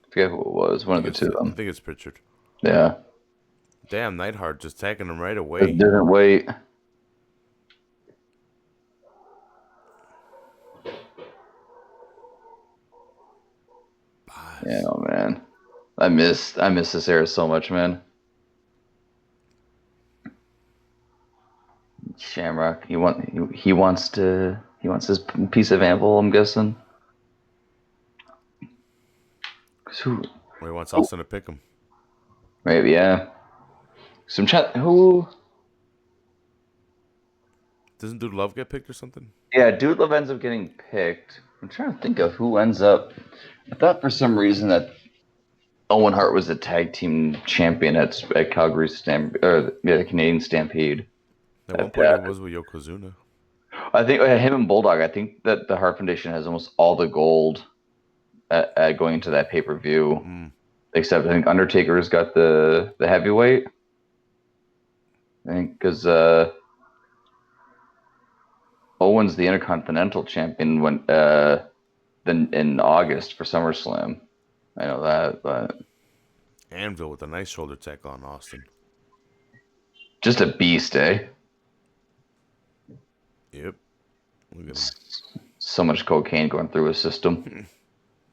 forget who it was. One of the two of I them. think it's Pritchard. Yeah. Damn, Neidhart just tagging him right away. Didn't wait. Yeah, oh, man. I miss this era so much, man. Shamrock, he wants his piece of Anvil, I'm guessing. Well, he wants Austin to pick him. Maybe, yeah. Some chat. Who? Doesn't Dude Love get picked or something? Yeah, Dude Love ends up getting picked. I'm trying to think of who ends up. I thought for some reason that Owen Hart was the tag team champion at Calgary the Canadian Stampede. At one point, it was with Yokozuna. I think him and Bulldog. I think that the Hart Foundation has almost all the gold going into that pay-per-view, except I think Undertaker's got the heavyweight. I think because Owen's the Intercontinental Champion then in August for SummerSlam. I know that, but Anvil with a nice shoulder tackle on Austin. Just a beast, eh? Yep. Look at him. So much cocaine going through his system.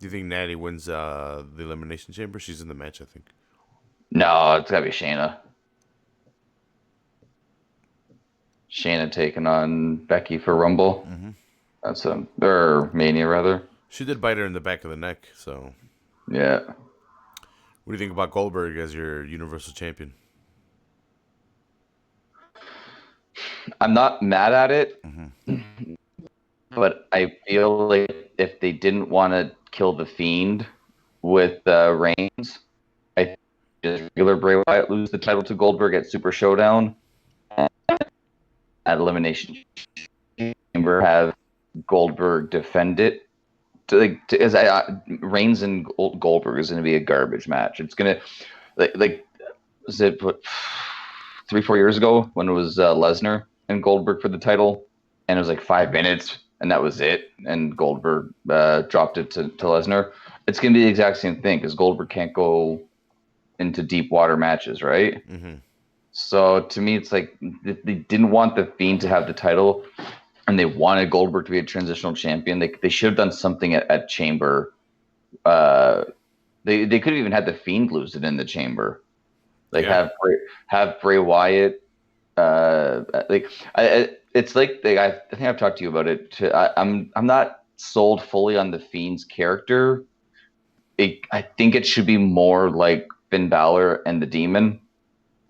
Do you think Natty wins the Elimination Chamber? She's in the match, I think. No, it's got to be Shayna. Shayna taking on Becky for Rumble. Mm-hmm. That's or Mania, rather. She did bite her in the back of the neck, so... Yeah. What do you think about Goldberg as your Universal Champion? I'm not mad at it, but I feel like if they didn't want to kill the Fiend with Reigns, I think just regular Bray Wyatt lose the title to Goldberg at Super Showdown, and at Elimination Chamber have Goldberg defend it. Reigns and Goldberg is going to be a garbage match. It's going to was it 3-4 years ago when it was Lesnar and Goldberg for the title, and it was like 5 minutes, and that was it. And Goldberg dropped it to Lesnar. It's going to be the exact same thing because Goldberg can't go into deep water matches, right? Mm-hmm. So to me, it's like they didn't want the Fiend to have the title, and they wanted Goldberg to be a transitional champion. They should have done something at Chamber. They could have even had the Fiend lose it in the Chamber. Have Bray Wyatt. It's like I think I've talked to you about it. I'm not sold fully on the Fiend's character. I think it should be more like Finn Balor and the Demon.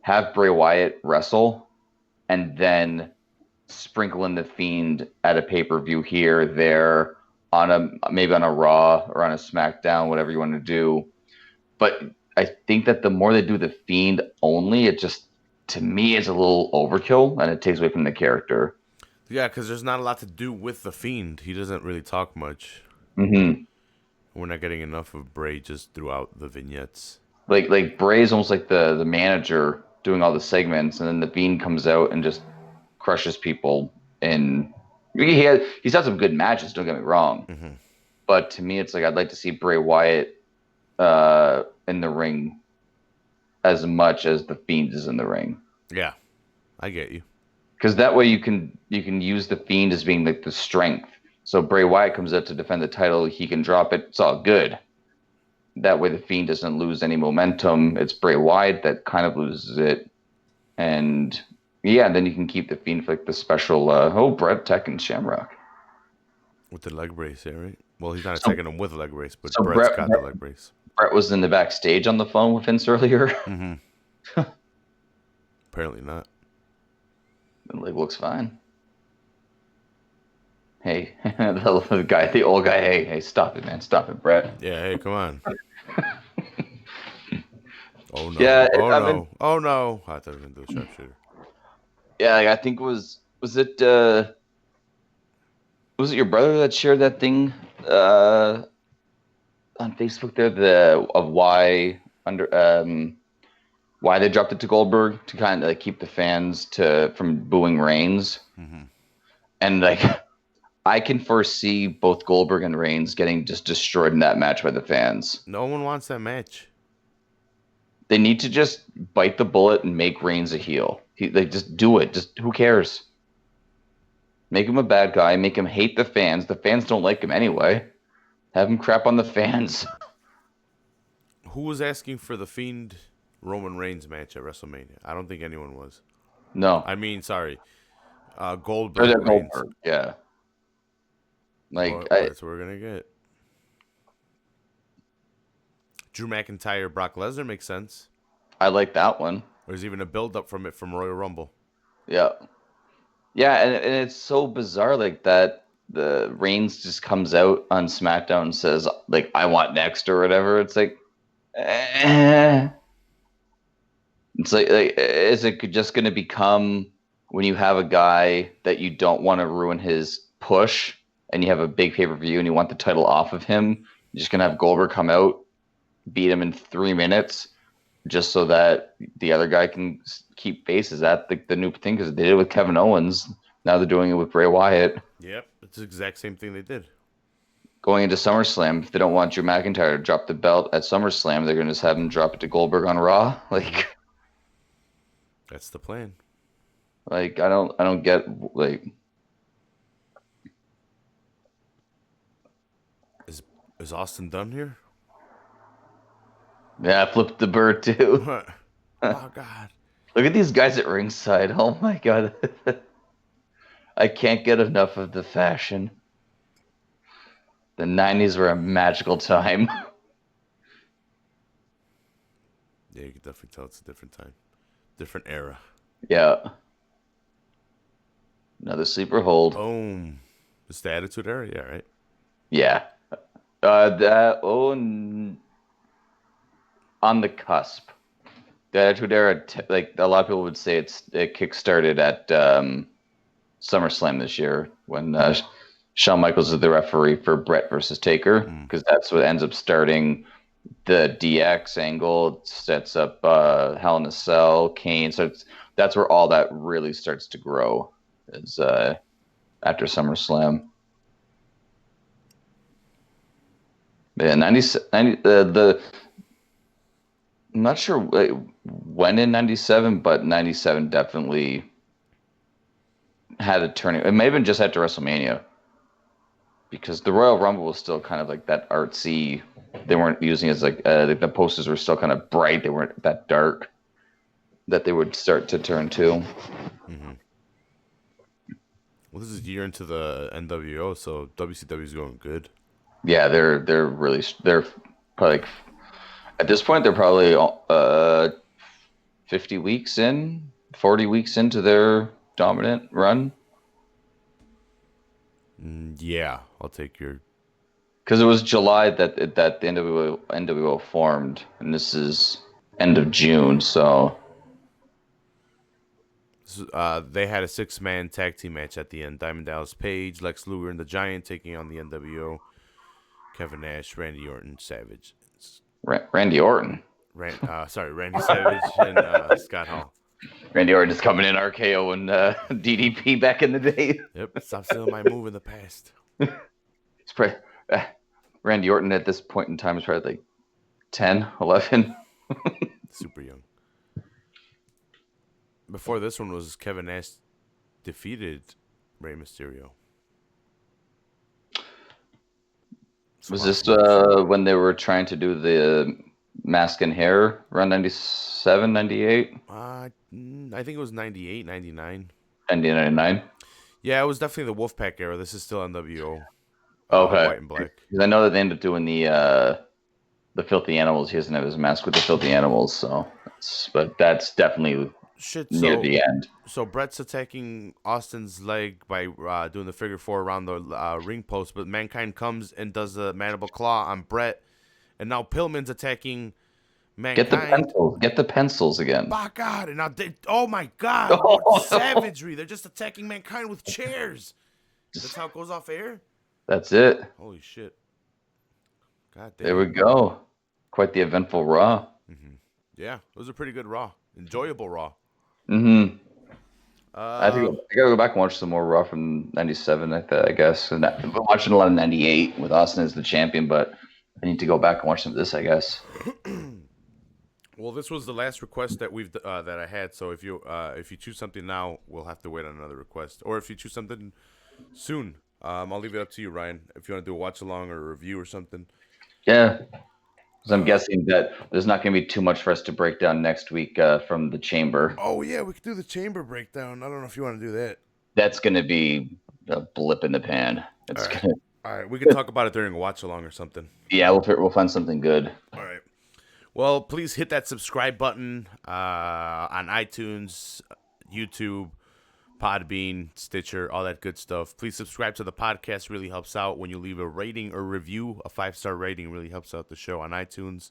Have Bray Wyatt wrestle, and then sprinkle in the Fiend at a pay-per-view here, there, maybe on a Raw or on a SmackDown, whatever you want to do. But I think that the more they do the Fiend only, it just, to me, is a little overkill, and it takes away from the character. Yeah, because there's not a lot to do with the Fiend. He doesn't really talk much. Mm-hmm. We're not getting enough of Bray just throughout the vignettes. Like Bray's almost like the manager doing all the segments, and then the Fiend comes out and just crushes people. And he's had some good matches, don't get me wrong. Mm-hmm. But to me, it's like I'd like to see Bray Wyatt in the ring as much as the Fiend is in the ring. Yeah, I get you. Because that way you can use the Fiend as being like the strength. So Bray Wyatt comes out to defend the title, he can drop it. It's all good. That way the Fiend doesn't lose any momentum. It's Bray Wyatt that kind of loses it. And yeah, then you can keep the Fiend for like the special Brett Tech and Shamrock. With the leg brace, yeah, right? Well, he's not attacking him with a leg brace, but so Brett's got the leg brace. Brett was in the backstage on the phone with Vince earlier. Mm-hmm. Apparently not. The leg looks fine. Hey, the old guy. Hey, stop it, man. Stop it, Brett. Yeah, hey, come on. Oh, no. Yeah, Oh, no. I thought I was going to do a sharpshooter. Yeah, I think was it Was it your brother that shared that thing on Facebook there? Of why why they dropped it to Goldberg to kind of like keep the fans from booing Reigns, and like I can foresee both Goldberg and Reigns getting just destroyed in that match by the fans. No one wants that match. They need to just bite the bullet and make Reigns a heel. Just do it. Just who cares? Make him a bad guy. Make him hate the fans. The fans don't like him anyway. Have him crap on the fans. Who was asking for the Fiend Roman Reigns match at WrestleMania? I don't think anyone was. No. I mean, sorry. Or Goldberg. that Reigns. Goldberg. Yeah. Like That's what we're gonna get. Drew McIntyre, Brock Lesnar makes sense. I like that one. There's even a build up from it from Royal Rumble. Yeah. Yeah, and it's so bizarre like that the Reigns just comes out on SmackDown and says like I want next or whatever. It's like It's like is it just going to become when you have a guy that you don't want to ruin his push and you have a big pay-per-view and you want the title off of him, you're just going to have Goldberg come out, beat him in 3 minutes just so that the other guy can keep face? Is that the new thing? Because they did it with Kevin Owens. Now they're doing it with Bray Wyatt. Yep, it's the exact same thing they did. Going into SummerSlam, if they don't want Drew McIntyre to drop the belt at SummerSlam, they're going to just have him drop it to Goldberg on Raw. That's the plan. I don't get Is Austin done here? Yeah, I flipped the bird too. Oh God! Look at these guys at ringside. Oh my God. I can't get enough of the fashion. The 90s were a magical time. Yeah, you can definitely tell it's a different time. Different era. Yeah. Another sleeper hold. Boom. It's the Attitude Era? Yeah, right? Yeah. On the cusp. The Attitude Era, like a lot of people would say it kick-started at SummerSlam this year when Shawn Michaels is the referee for Brett versus Taker, because that's what ends up starting the DX angle. It sets up Hell in a Cell, Kane. So that's where all that really starts to grow is after SummerSlam. Yeah, 90, I'm not sure when in 97, but 97 definitely had a turning. It may have been just after WrestleMania, because the Royal Rumble was still kind of like that artsy. They weren't using it as like the posters were still kind of bright. They weren't that dark that they would start to turn to. Mm-hmm. Well, this is a year into the NWO, so WCW is going good. Yeah, they're probably like, at this point they're probably 50 weeks in, 40 weeks into their dominant run. Yeah, I'll take your. Because it was July that the NWO formed, and this is end of June, so. They had a 6-man tag team match at the end. Diamond Dallas Page, Lex Luger, and the Giant taking on the NWO. Kevin Nash, Randy Orton, Savage. Randy Orton. Randy Savage and Scott Hall. Randy Orton is coming in RKO and DDP back in the day. Yep, stop stealing my move in the past. It's probably, Randy Orton at this point in time is probably like 10, 11. Super young. Before this one was Kevin Nash defeated Rey Mysterio. Was this when they were trying to do the mask and hair around 97, 98? I think it was 98, 99. 99? Yeah, it was definitely the Wolfpack era. This is still NWO. Okay. White and black. Because I know that they ended up doing the Filthy Animals. He doesn't have his mask with the Filthy Animals, so but that's definitely near the end. So Brett's attacking Austin's leg by doing the figure 4 around the ring post, but Mankind comes and does the mandible claw on Brett, and now Pillman's attacking Mankind. Get the pencils again. My God! And now oh my God! What savagery! They're just attacking Mankind with chairs. That's how it goes off air? That's it. Holy shit. God damn. There we go. Quite the eventful Raw. Yeah, it was a pretty good Raw. Enjoyable Raw. Mm-hmm. I gotta go back and watch some more Raw from '97. I guess. And I've been watching a lot of '98 with Austin as the champion, but I need to go back and watch some of this. I guess. Well, this was the last request that that I had. So if you choose something now, we'll have to wait on another request. Or if you choose something soon, I'll leave it up to you, Ryan. If you want to do a watch along or a review or something. Yeah. Because I'm guessing that there's not going to be too much for us to break down next week from the Chamber. Oh yeah, we could do the Chamber breakdown. I don't know if you want to do that. That's going to be a blip in the pan. It's All right, we can talk about it during a watch along or something. Yeah, we'll find something good. All right. Well, please hit that subscribe button on iTunes, YouTube, Podbean, Stitcher, all that good stuff. Please subscribe to the podcast. Really helps out when you leave a rating or review. A 5-star rating really helps out the show on iTunes.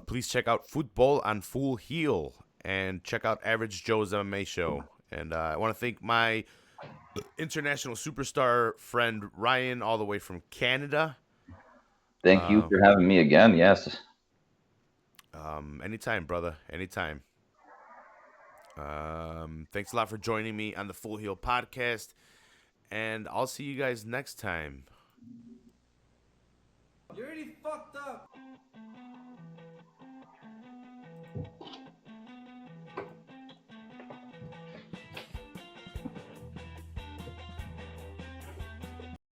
Please check out Football on Full Heel and check out Average Joe's MMA show. And I want to thank my international superstar friend Ryan, all the way from Canada. Thank you for having me again. Yes. Anytime, brother. Anytime. Thanks a lot for joining me on the Full Heel podcast, and I'll see you guys next time. You already fucked up.